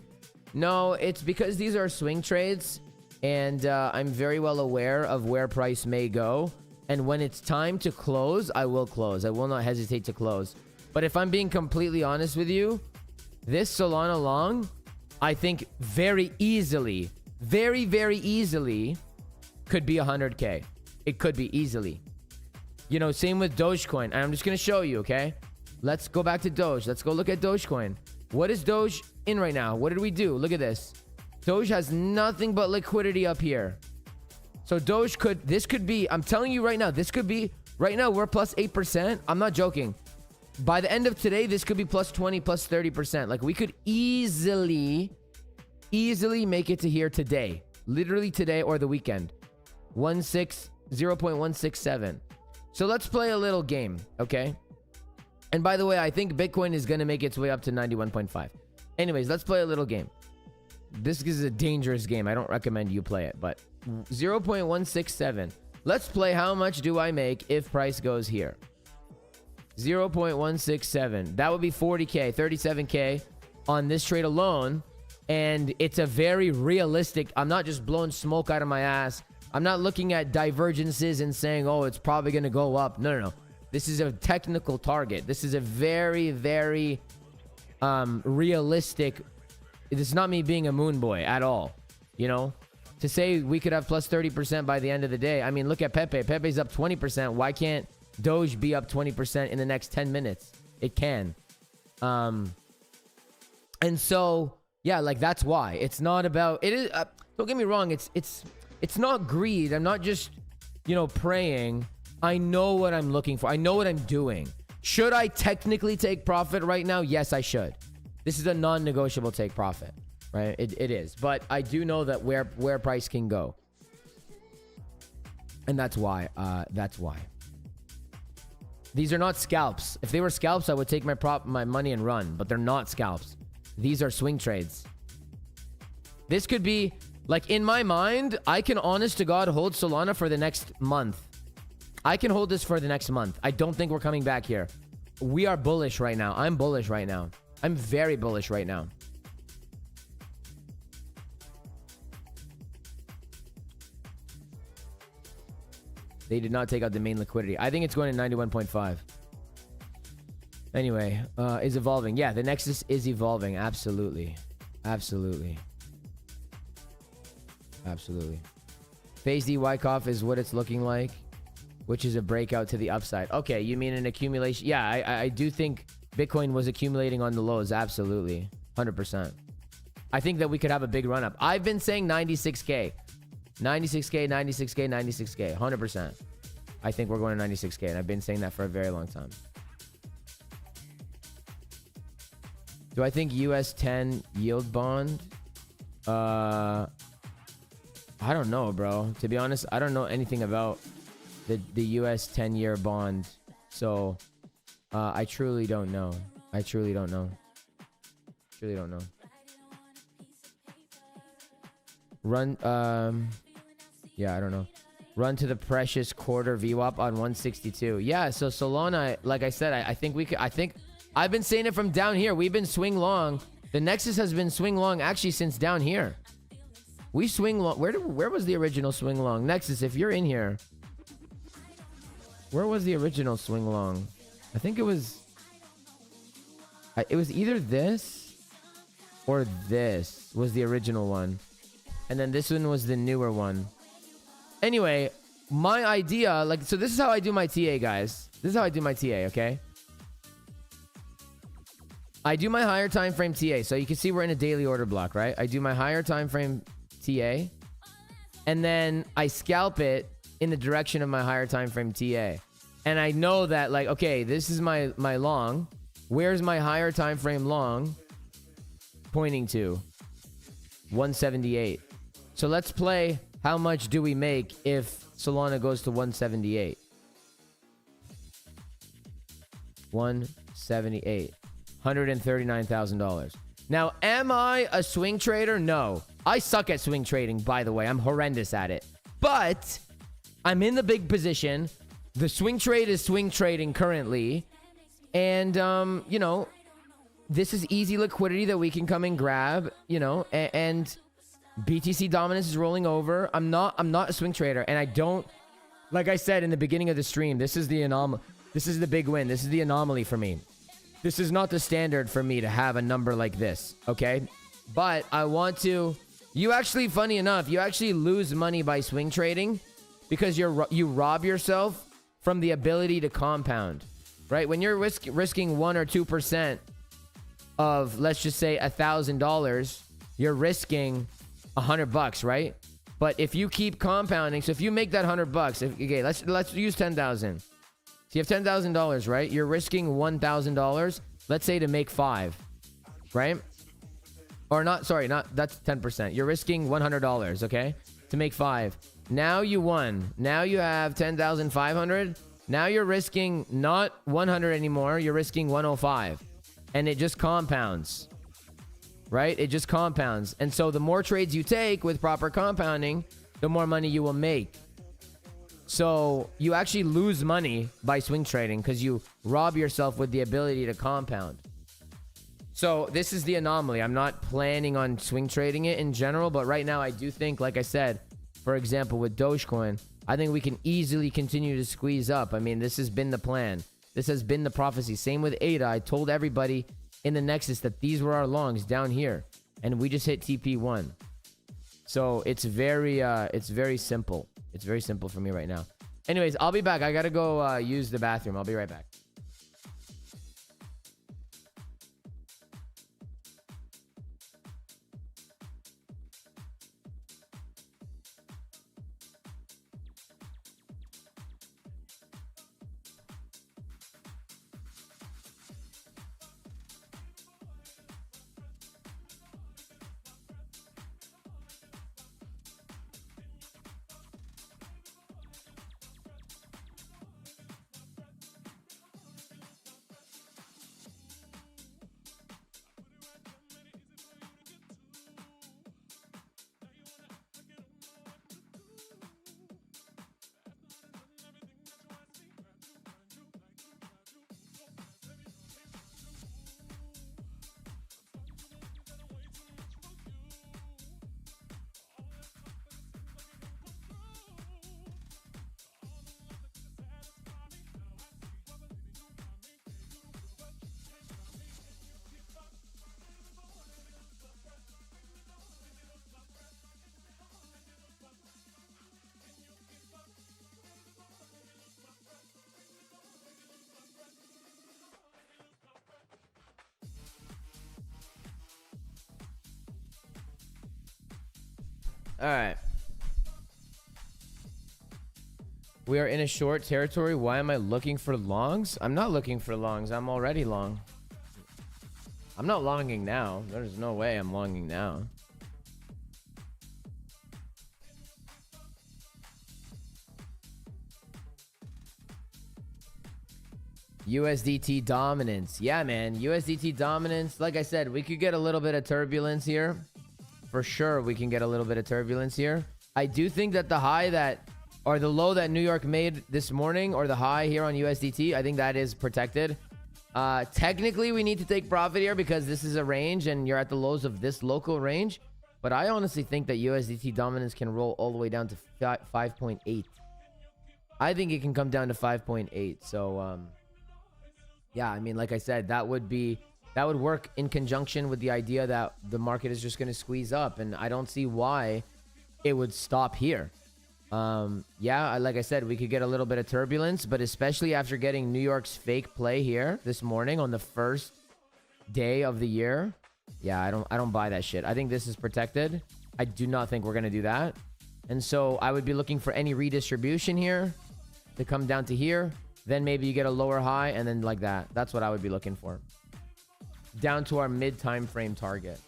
No, it's because these are swing trades, and I'm very well aware of where price may go. And when it's time to close, I will close. I will not hesitate to close. But if I'm being completely honest with you, this Solana long, I think very easily, very, very easily could be 100K. It could be easily. You know, same with Dogecoin. And I'm just going to show you, okay? Let's go back to Doge. Let's go look at Dogecoin. What is Doge in right now? What did we do? Look at this. Doge has nothing but liquidity up here. So Doge this could be, I'm telling you right now, this could be, right now we're plus 8%. I'm not joking. By the end of today, this could be plus 20, plus 30%. Like, we could easily make it to here today. Literally today or the weekend. 0.167. So let's play a little game, okay? And by the way, I think Bitcoin is going to make its way up to 91.5. Anyways, let's play a little game. This is a dangerous game. I don't recommend you play it, but 0.167. Let's play how much do I make if price goes here. 0.167. That would be 40K, 37K on this trade alone. And it's a very realistic, I'm not just blowing smoke out of my ass. I'm not looking at divergences and saying, oh, it's probably going to go up. No. This is a technical target. This is a very, very realistic. This is not me being a moon boy at all. You know, to say we could have plus 30% by the end of the day. I mean, look at Pepe. Pepe's up 20%. Why can't Doge be up 20% in the next 10 minutes? It can. And so, yeah, like, that's why. It's not about, it is, don't get me wrong. It's not greed. I'm not just, you know, praying. I know what I'm looking for. I know what I'm doing. Should I technically take profit right now? Yes, I should. This is a non-negotiable take profit, right? It is. But I do know that where price can go. And that's why. These are not scalps. If they were scalps, I would take my money and run. But they're not scalps. These are swing trades. This could be, like, in my mind, I can honest to God hold Solana for the next month. I can hold this for the next month. I don't think we're coming back here. We are bullish right now. I'm bullish right now. I'm very bullish right now. They did not take out the main liquidity. I think it's going to 91.5. Anyway, is evolving. Yeah, the Nexus is evolving. Absolutely. Absolutely. Absolutely. Phase D Wyckoff is what it's looking like, which is a breakout to the upside. Okay, you mean an accumulation? Yeah, I do think Bitcoin was accumulating on the lows. Absolutely. 100%. I think that we could have a big run up. I've been saying 96K. 96K, 96K, 96K. 100%. I think we're going to 96K, and I've been saying that for a very long time. Do I think US 10 yield bond? I don't know, bro. To be honest, I don't know anything about the US 10-year bond. So, I truly don't know. I truly don't know. Truly don't know. Run, yeah, I don't know. Run to the precious quarter VWAP on 162. Yeah, so Solana, like I said, I think we could, I've been saying it from down here. We've been swing long. The Nexus has been swing long actually since down here. We swing long. Where was the original swing long? Nexus, if you're in here, where was the original swing long? I think it was either this or this was the original one. And then this one was the newer one. Anyway, my idea, like, so this is how I do my TA, guys. This is how I do my TA, okay? I do my higher time frame TA. So you can see we're in a daily order block, right? I do my higher time frame TA. And then I scalp it in the direction of my higher time frame TA. And I know that, like, okay, this is my long. Where's my higher time frame long pointing to? 178. So let's play how much do we make if Solana goes to 178. 178. $139,000. Now, am I a swing trader? No. I suck at swing trading, by the way. I'm horrendous at it. But I'm in the big position. The swing trade is swing trading currently. And, you know, this is easy liquidity that we can come and grab, you know, and BTC Dominance is rolling over. I'm not a swing trader, and I don't, like I said in the beginning of the stream, this is the anomaly. This is the big win. This is the anomaly for me. This is not the standard for me to have a number like this, okay? But I want to, you actually, funny enough, you actually lose money by swing trading because you rob yourself from the ability to compound, right? When you're risking 1 or 2% of, let's just say, $1,000, you're risking $100, right? But if you keep compounding, so if you make that $100, okay, let's use 10,000. So you have $10,000, right? You're risking $1,000, let's say, to make 5, right? Or not, sorry, not, that's 10%. You're risking $100, okay? To make 5. Now you won. Now you have 10,500. Now you're risking not 100 anymore. You're risking 105. And it just compounds. Right? It just compounds. And so the more trades you take with proper compounding, the more money you will make. So you actually lose money by swing trading because you rob yourself with the ability to compound. So this is the anomaly. I'm not planning on swing trading it in general, but right now I do think, like I said, for example, with Dogecoin, I think we can easily continue to squeeze up. I mean, this has been the plan. This has been the prophecy. Same with ADA. I told everybody in the Nexus that these were our longs down here, and we just hit TP1. So it's very simple. It's very simple for me right now. Anyways, I'll be back. I gotta go use the bathroom. I'll be right back. All right. We are in a short territory. Why am I looking for longs? I'm not looking for longs. I'm already long. I'm not longing now. There's no way I'm longing now. USDT Dominance. Yeah, man. USDT Dominance. Like I said, we could get a little bit of turbulence here. For sure, we can get a little bit of turbulence here. I do think that the high that, or the low that New York made this morning, or the high here on USDT, I think that is protected. Technically, we need to take profit here because this is a range and you're at the lows of this local range. But I honestly think that USDT Dominance can roll all the way down to 5.8. I think it can come down to 5.8. So, yeah, I mean, like I said, that would work in conjunction with the idea that the market is just going to squeeze up, and I don't see why it would stop here. Yeah, like I said, we could get a little bit of turbulence, but especially after getting New York's fake play here this morning on the first day of the year. Yeah, I don't buy that shit. I think this is protected. I do not think we're going to do that. And so I would be looking for any redistribution here to come down to here. Then maybe you get a lower high and then like that. That's what I would be looking for. Down to our mid time frame target.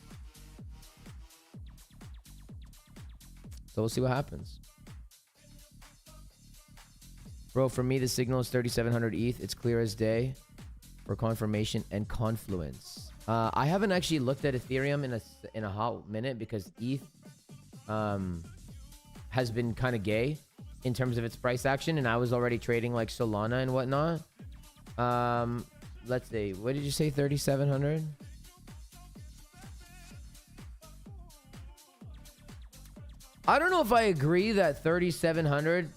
So we'll see what happens. Bro, for me, the signal is 3,700 ETH. It's clear as day for confirmation and confluence. I haven't actually looked at Ethereum in a hot minute because ETH has been kind of gay in terms of its price action, and I was already trading like Solana and whatnot. Let's see. What did you say? 3,700? I don't know if I agree that 3,700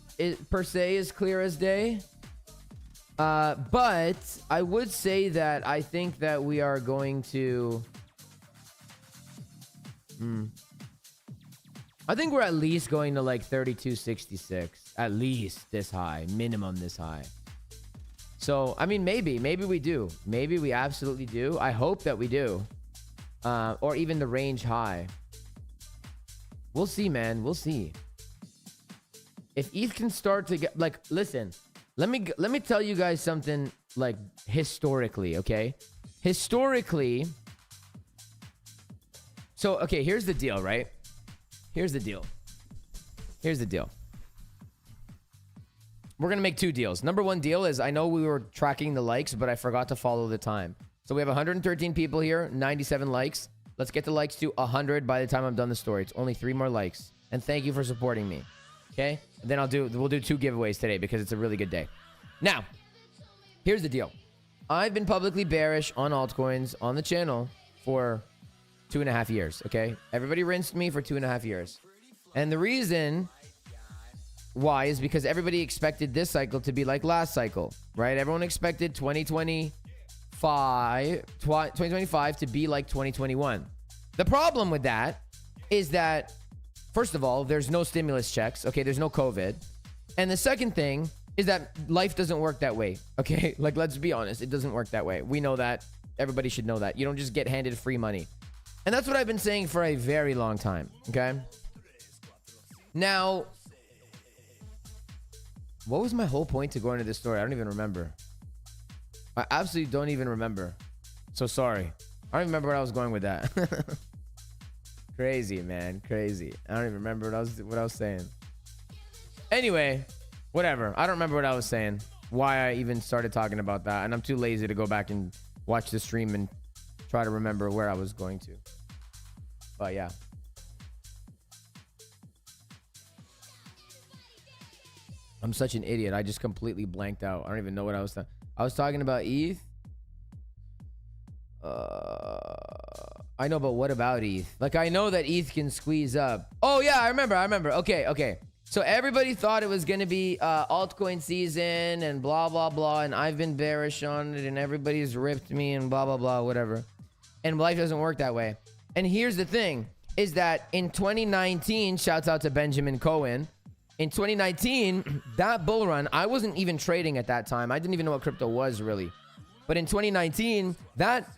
per se is clear as day. But I would say that I think that we are going to... I think we're at least going to like 3266. At least this high. Minimum this high. So, I mean, maybe we do. Maybe we absolutely do. I hope that we do. Or even the range high. We'll see, man. We'll see. If ETH can start to get... Like, listen. Let me tell you guys something, like, historically, okay? Historically... So, okay, here's the deal, right? Here's the deal. We're going to make two deals. Number one deal is I know we were tracking the likes, but I forgot to follow the time. So we have 113 people here, 97 likes. Let's get the likes to 100 by the time I'm done the story. It's only 3 more likes. And thank you for supporting me. Okay? And then we'll do 2 giveaways today because it's a really good day. Now, here's the deal. I've been publicly bearish on altcoins on the channel for 2.5 years, okay? Everybody rinsed me for 2.5 years. And the reason why is because everybody expected this cycle to be like last cycle, right? Everyone expected 2025 to be like 2021. The problem with that is that, first of all, there's no stimulus checks, okay? There's no COVID. And the second thing is that life doesn't work that way, okay? Like, let's be honest, it doesn't work that way. We know that. Everybody should know that. You don't just get handed free money. And that's what I've been saying for a very long time, okay? Now, what was my whole point to go into this story? I don't even remember. I absolutely don't even remember. So sorry. I don't remember where I was going with that. Crazy, man. Crazy. I don't even remember what I was saying. Anyway, whatever. I don't remember what I was saying. Why I even started talking about that. And I'm too lazy to go back and watch the stream and try to remember where I was going to. But yeah. I'm such an idiot. I just completely blanked out. I don't even know what I was talking. I was talking about ETH. I know, but what about ETH? Like, I know that ETH can squeeze up. Oh yeah, I remember. Okay. So everybody thought it was gonna be altcoin season and blah blah blah, and I've been bearish on it, and everybody's ripped me and blah blah blah, whatever. And life doesn't work that way. And here's the thing: is that in 2019, shouts out to Benjamin Cohen. In 2019, that bull run, I wasn't even trading at that time. I didn't even know what crypto was really. But in 2019, that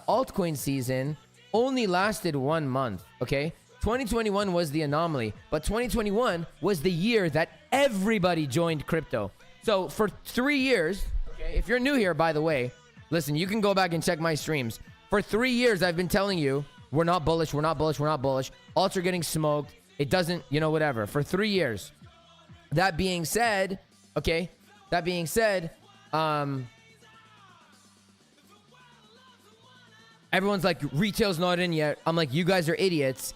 altcoin season only lasted 1 month, okay? 2021 was the anomaly, but 2021 was the year that everybody joined crypto. So for 3 years, okay, if you're new here, by the way, listen, you can go back and check my streams. For 3 years, I've been telling you, we're not bullish, we're not bullish, we're not bullish. Alts are getting smoked. It doesn't, you know, whatever. For 3 years. That being said, okay, that being said, everyone's like, retail's not in yet. I'm like, you guys are idiots.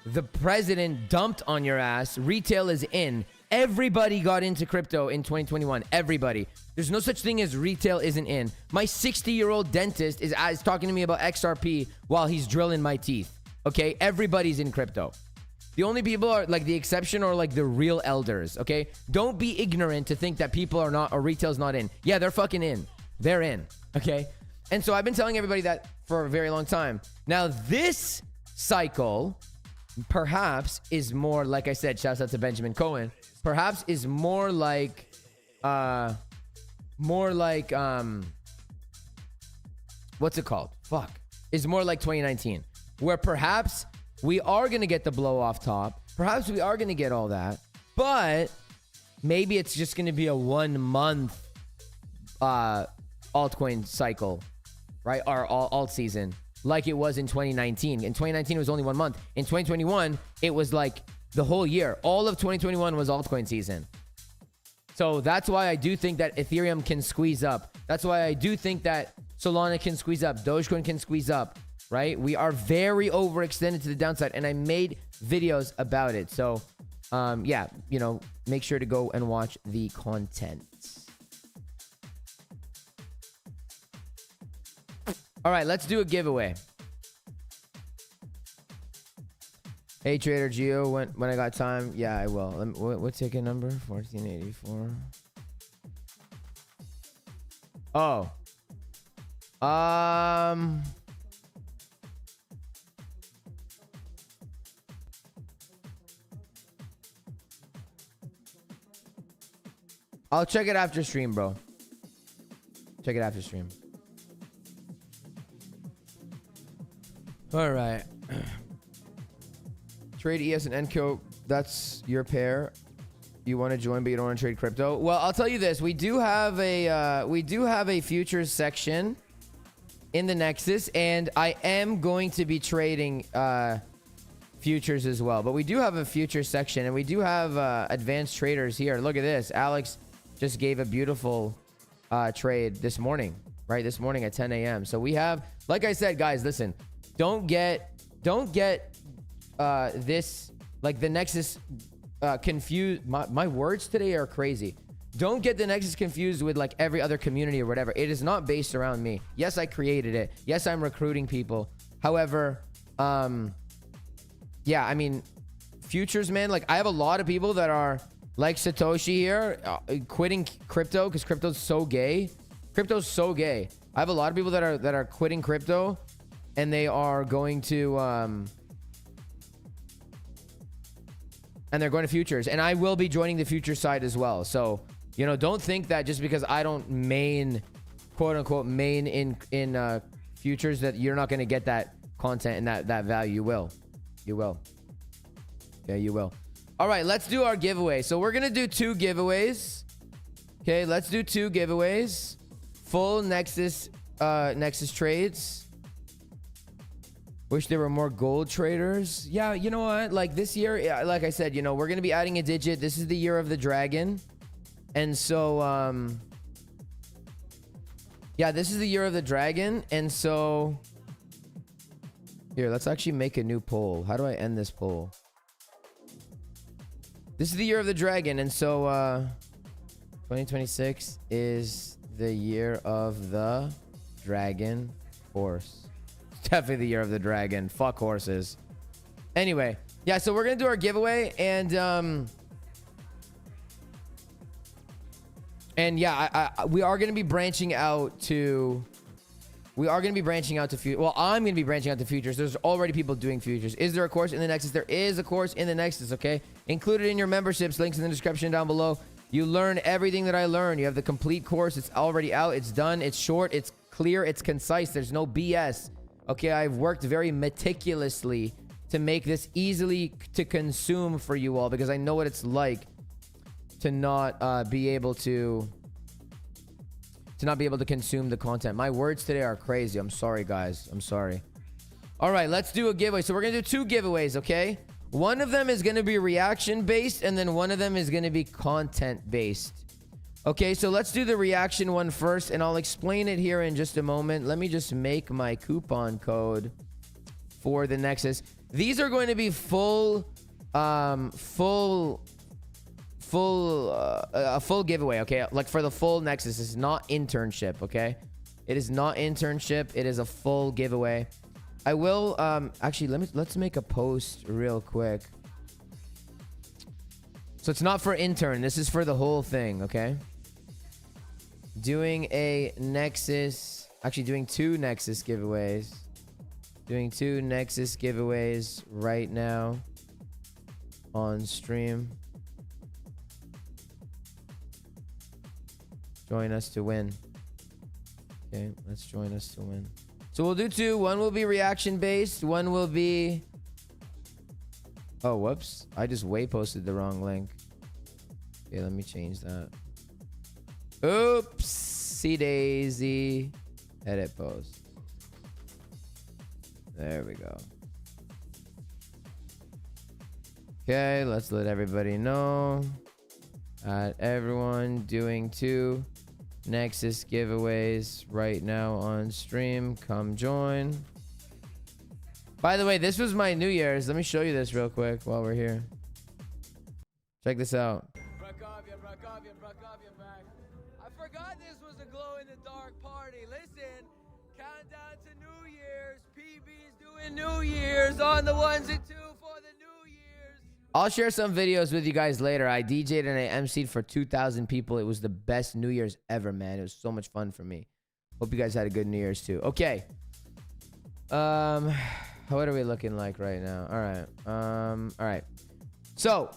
The president dumped on your ass. Retail is in. Everybody got into crypto in 2021. Everybody. There's no such thing as retail isn't in. My 60-year-old dentist is talking to me about XRP while he's drilling my teeth. Okay? Everybody's in crypto. The only people are like the exception or like the real elders. Okay? Don't be ignorant to think that people are not or retail's not in. Yeah, they're fucking in. They're in. Okay? And so I've been telling everybody that for a very long time. Now, this cycle perhaps is more, like I said, shouts out to Benjamin Cohen, perhaps is more like what's it called? Fuck. Is more like 2019, where perhaps we are going to get the blow off top. Perhaps we are going to get all that, but maybe it's just going to be a 1 month altcoin cycle, right? Or alt season, like it was in 2019. In 2019, it was only 1 month. In 2021, it was like the whole year. All of 2021 was altcoin season. So that's why I do think that Ethereum can squeeze up. That's why I do think that Solana can squeeze up. Dogecoin can squeeze up, right? We are very overextended to the downside, and I made videos about it. So, yeah, you know, make sure to go and watch the content. All right, let's do a giveaway. Hey, Trader Geo, when I got time, yeah, I will. What ticket number? 1484. Oh. I'll check it after stream, bro. Check it after stream. All right. Trade ES and NCO, that's your pair. You want to join, but you don't want to trade crypto. Well, I'll tell you this: we do have a futures section in the Nexus, and I am going to be trading futures as well. But we do have a futures section, and we do have advanced traders here. Look at this: Alex just gave a beautiful trade this morning, right? This morning at 10 a.m. So we have, like I said, guys, listen. Don't get this, like the Nexus confused. My words today are crazy. Don't get the Nexus confused with like every other community or whatever. It is not based around me. Yes, I created it. Yes, I'm recruiting people. However, yeah, I mean, futures, man, like I have a lot of people that are like Satoshi here, quitting crypto because crypto's so gay. Crypto's so gay. I have a lot of people that are quitting crypto. And they are going to, and they're going to futures. And I will be joining the future side as well. So, you know, don't think that just because I don't quote unquote, main in futures that you're not going to get that content and that value. You will. You will. Yeah, you will. All right, let's do our giveaway. So we're going to do 2 giveaways. Okay, let's do 2 giveaways. Full Nexus trades. Wish there were more gold traders. Yeah, you know what? Like this year, yeah, like I said, you know, we're going to be adding a digit. This is the year of the dragon. And so, yeah, this is the year of the dragon. And so, here, let's actually make a new poll. How do I end this poll? This is the year of the dragon. And so, 2026 is the year of the dragon horse. Definitely the year of the dragon. Fuck horses. Anyway, yeah, so we're gonna do our giveaway, and yeah, we are gonna be branching out to. Well, I'm gonna be branching out to futures. There's already people doing futures. Is there a course in the Nexus? There is a course in the Nexus. Okay, included in your memberships. Links in the description down below. You learn everything that I learned. You have the complete course. It's already out. It's done. It's short. It's clear. It's concise. There's no BS. Okay, I've worked very meticulously to make this easily to consume for you all, because I know what it's like to not be able to consume the content. My words today are crazy. I'm sorry, guys. I'm sorry. All right, let's do a giveaway. So we're gonna do 2 giveaways, okay? One of them is gonna be reaction based, and then one of them is gonna be content based. Okay, so let's do the reaction one first, and I'll explain it here in just a moment. Let me just make my coupon code for the Nexus. These are going to be full giveaway, okay? Like for the full Nexus. It's not internship, okay? It is not internship. It is a full giveaway. I will actually let's make a post real quick. So it's not for intern. This is for the whole thing, okay? Doing a Nexus, actually doing 2 Nexus giveaways. Doing 2 Nexus giveaways right now on stream. Join us to win. Okay, let's join us to win. So we'll do 2. One will be reaction based. One will be... Oh, whoops. I just way posted the wrong link. Okay, let me change that. Oopsie daisy. Edit post. There we go. Okay, let's let everybody know. Everyone doing 2 Nexus giveaways right now on stream. Come join. By the way, this was my New Year's. Let me show you this real quick while we're here. Check this out. I forgot this was a glow in the dark party. Listen, countdown to New Year's. PB's doing New Year's on the 1s and 2 for the New Year's. I'll share some videos with you guys later. I DJ'd and I MC'd for 2,000 people. It was the best New Year's ever, man. It was so much fun for me. Hope you guys had a good New Year's too. Okay. What are we looking like right now? All right. All right. So,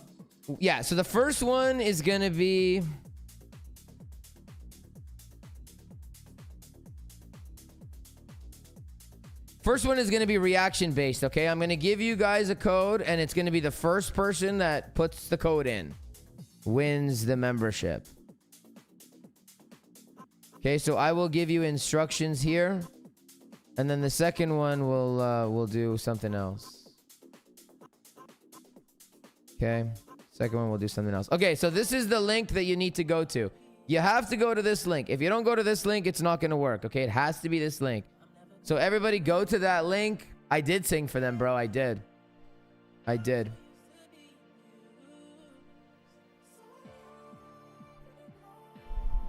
yeah. So the first one is going to be... First one is going to be reaction based, okay? I'm going to give you guys a code, and it's going to be the first person that puts the code in wins the membership. Okay, so I will give you instructions here, and then the second one will do something else. Okay, second one will do something else. Okay, so this is the link that you need to go to. You have to go to this link. If you don't go to this link, it's not going to work, okay? It has to be this link. So everybody go to that link. I did sing for them, bro. I did. I did.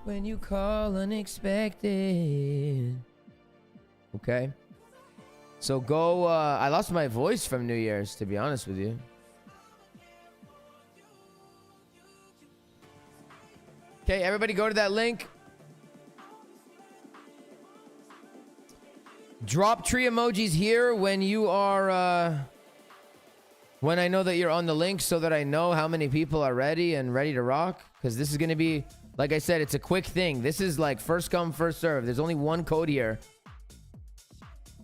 When you call unexpected. Okay. So go. I lost my voice from New Year's, to be honest with you. Okay, everybody go to that link. Drop tree emojis here when you are, when I know that you're on the link, so that I know how many people are ready to rock. Because this is going to be, like I said, it's a quick thing. This is like first come, first serve. There's only one code here.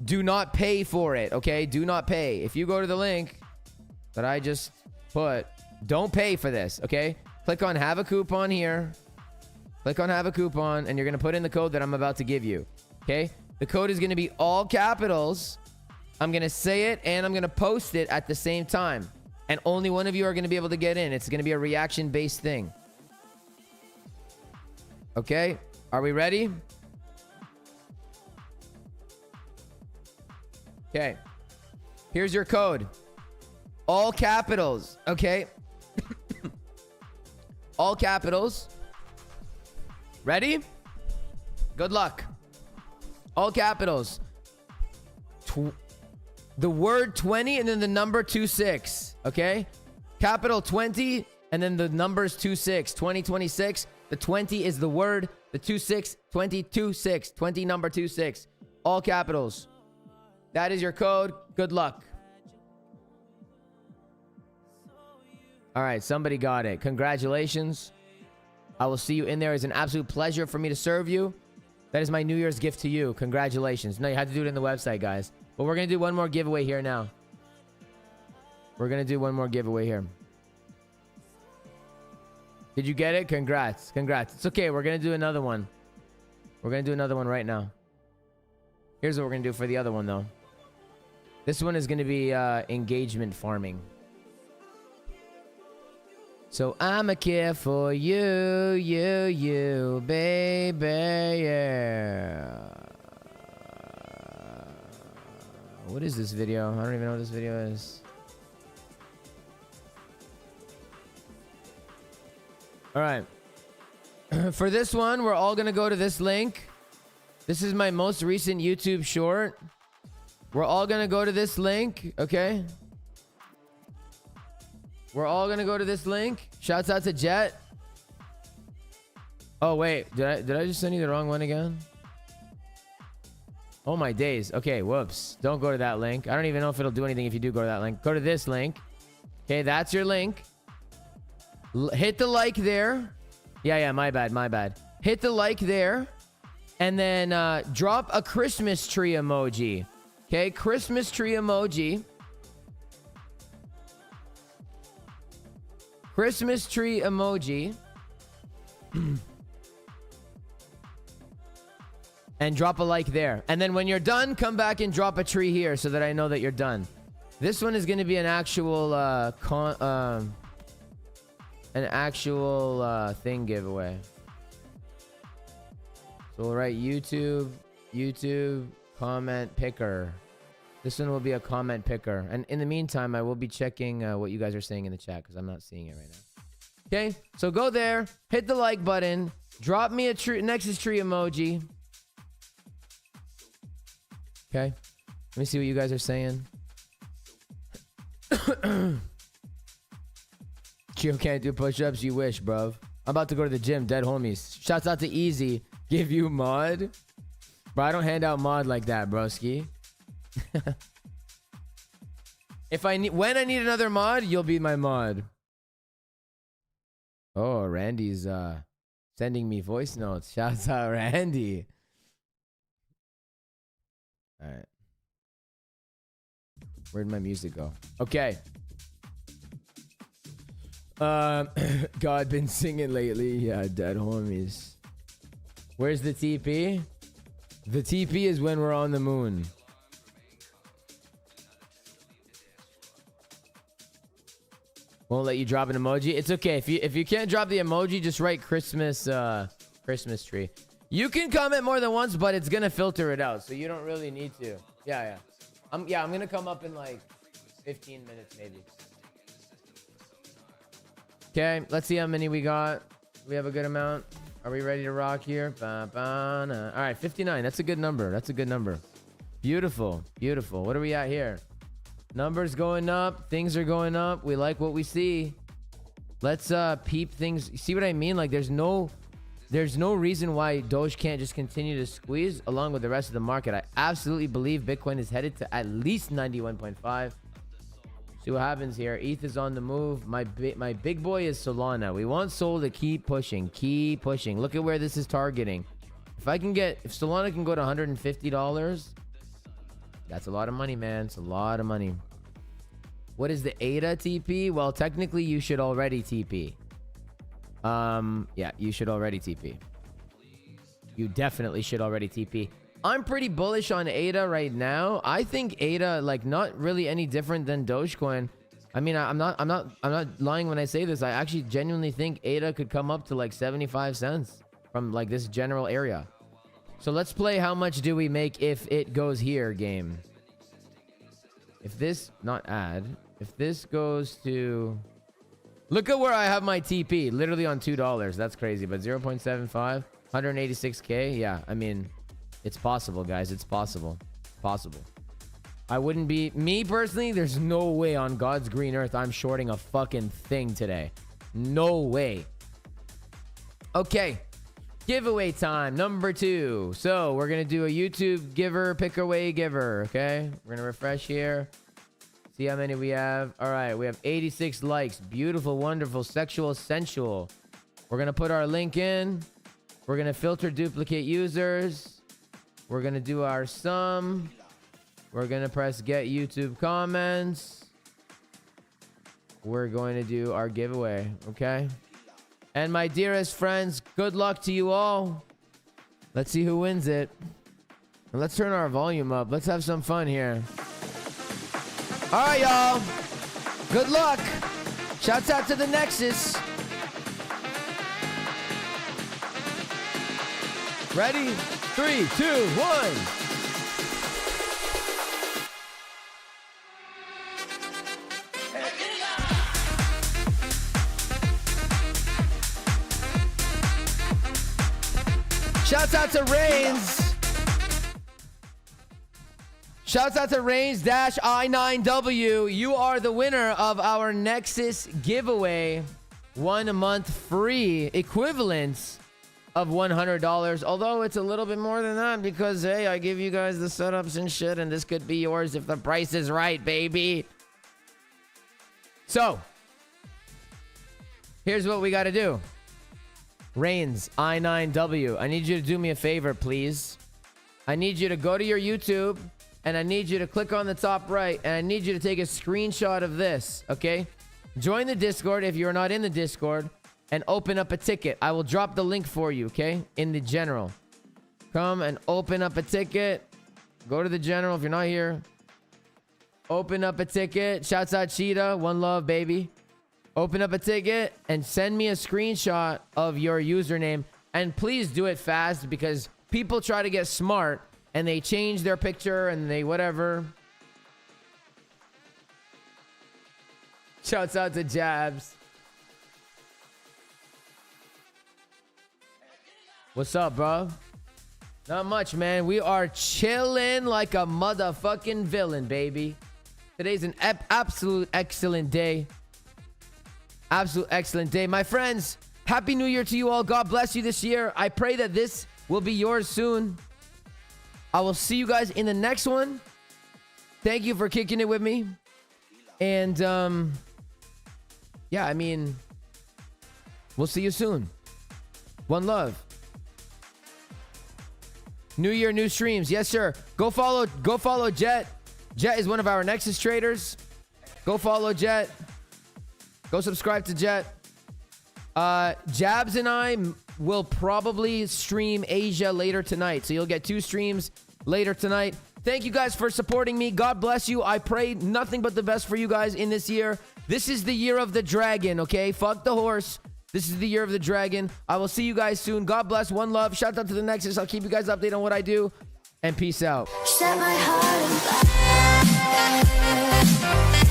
Do not pay for it, okay? Do not pay. If you go to the link that I just put, don't pay for this, okay? Click on have a coupon here. Click on have a coupon, and you're going to put in the code that I'm about to give you, okay? The code is going to be all capitals. I'm going to say it and I'm going to post it at the same time. And only one of you are going to be able to get in. It's going to be a reaction-based thing. Okay? Are we ready? Okay. Here's your code. All capitals. Okay? All capitals. Ready? Good luck. All capitals. The word 20 and then the number 26. Okay? Capital 20 and then the numbers 26. 2026. The 20 is the word. The 26. 2026. 20 number 26. All capitals. That is your code. Good luck. All right. Somebody got it. Congratulations. I will see you in there. It's an absolute pleasure for me to serve you. That is my New Year's gift to you. Congratulations. No, you had to do it in the website, guys. But we're going to do one more giveaway here now. We're gonna do one more giveaway here. Did you get it? Congrats. Congrats. It's okay. We're gonna do another one. We're gonna do another one right now. Here's what we're gonna do for the other one though. This one is gonna be engagement farming. So I'ma care for you, baby, yeah. What is this video? I don't even know what this video is. All right. For this one, we're all gonna go to this link. This is my most recent YouTube short. We're all gonna go to this link, okay? We're all gonna go to this link. Shouts out to Jet. Oh wait, did I just send you the wrong one again? Oh my days. Okay, whoops. Don't go to that link. I don't even know if it'll do anything if you do go to that link. Go to this link. Okay, that's your link. Hit the like there. Yeah, my bad. Hit the like there. And then drop a Christmas tree emoji. Okay, Christmas tree emoji. Christmas tree emoji. And drop a like there. And then when you're done, come back and drop a tree here so that I know that you're done. This one is going to be an actual thing giveaway. So we'll write YouTube comment picker. This one will be a comment picker. And in the meantime, I will be checking what you guys are saying in the chat because I'm not seeing it right now. Okay, so go there, hit the like button, drop me a Nexus tree emoji. Okay, let me see what you guys are saying. Chio can't do push-ups, you wish, bruv. I'm about to go to the gym, dead homies. Shouts out to Easy. Give you mod? Bro, I don't hand out mod like that, broski. When I need another mod, you'll be my mod. Oh, Randy's sending me voice notes. Shouts out Randy. All right. Where'd my music go? Okay. God, been singing lately. Yeah, dead homies. Where's the TP? The TP is when we're on the moon. Won't let you drop an emoji. It's okay. If you can't drop the emoji, just write Christmas tree. You can comment more than once, but it's gonna filter it out, so you don't really need to. Yeah. I'm gonna come up in like 15 minutes maybe. Okay, let's see how many we got. We have a good amount. Are we ready to rock here? All right, 59. That's a good number. That's a good number. Beautiful. Beautiful. What are we at here? Numbers going up. Things are going up. We like what we see. Let's peep things. You see what I mean? Like there's no reason why Doge can't just continue to squeeze along with the rest of the market. I absolutely believe Bitcoin is headed to at least 91.5. See what happens here. ETH is on the move. My big boy is Solana. We want Sol to keep pushing. Keep pushing. Look at where this is targeting. If Solana can go to $150, that's a lot of money, man. It's a lot of money. What is the ADA TP? Well, technically you should already TP. Yeah, you should already TP. You definitely should already TP. I'm pretty bullish on ADA right now. I think ADA, like, not really any different than Dogecoin. I mean, I'm not lying when I say this. I actually genuinely think ADA could come up to like 75 cents from like this general area. So let's play how much do we make if it goes here game. If this, not add, if this goes to, look at where I have my TP, literally on $2. That's crazy, but 0.75, 186K. Yeah, I mean, it's possible, guys. It's possible. Possible. I wouldn't be... Me, personally, there's no way on God's green earth I'm shorting a fucking thing today. No way. Okay. Giveaway time. Number 2. So, we're going to do a YouTube giver, pick away giver. Okay? We're going to refresh here. See how many we have. All right. We have 86 likes. Beautiful, wonderful, sexual, sensual. We're going to put our link in. We're going to filter duplicate users. We're going to do our sum. We're going to press get YouTube comments. we're going to do our giveaway, okay? And my dearest friends, good luck to you all. Let's see who wins it. And let's turn our volume up. Let's have some fun here. All right, y'all. Good luck. Shouts out to the Nexus. Ready? 3, 2, 1. Shouts out to Reigns. Shouts out to Reigns-I9W. You are the winner of our Nexus giveaway. 1 month free, equivalent of $100. Although it's a little bit more than that because, hey, I give you guys the setups and shit, and this could be yours if the price is right, baby. So, here's what we got to do. Reigns, I9W. I need you to do me a favor, please. I need you to go to your YouTube, and I need you to click on the top right, and I need you to take a screenshot of this, okay? Join the Discord if you're not in the Discord, and open up a ticket. I will drop the link for you, okay? In the general. Come and open up a ticket. Go to the general if you're not here. Open up a ticket. Shouts out Cheetah. One love, baby. Open up a ticket and send me a screenshot of your username. And please do it fast because people try to get smart and they change their picture and they whatever. Shouts out to Jabs. What's up, bro? Not much, man. We are chilling like a motherfucking villain, baby. Today's an absolute excellent day. Absolute excellent day. My friends, Happy New Year to you all. God bless you this year. I pray that this will be yours soon. I will see you guys in the next one. Thank you for kicking it with me. And, yeah, I mean, we'll see you soon. One love. New year, new streams. Yes, sir. Go follow Jet. Jet is one of our Nexus traders. Go follow Jet. Go subscribe to Jet. Jabs and I will probably stream Asia later tonight. So you'll get 2 streams later tonight. Thank you guys for supporting me. God bless you. I pray nothing but the best for you guys in this year. This is the year of the dragon, okay? Fuck the horse. This is the year of the dragon. I will see you guys soon. God bless. One love. Shout out to the Nexus. I'll keep you guys updated on what I do. And peace out. Set my heart on fire.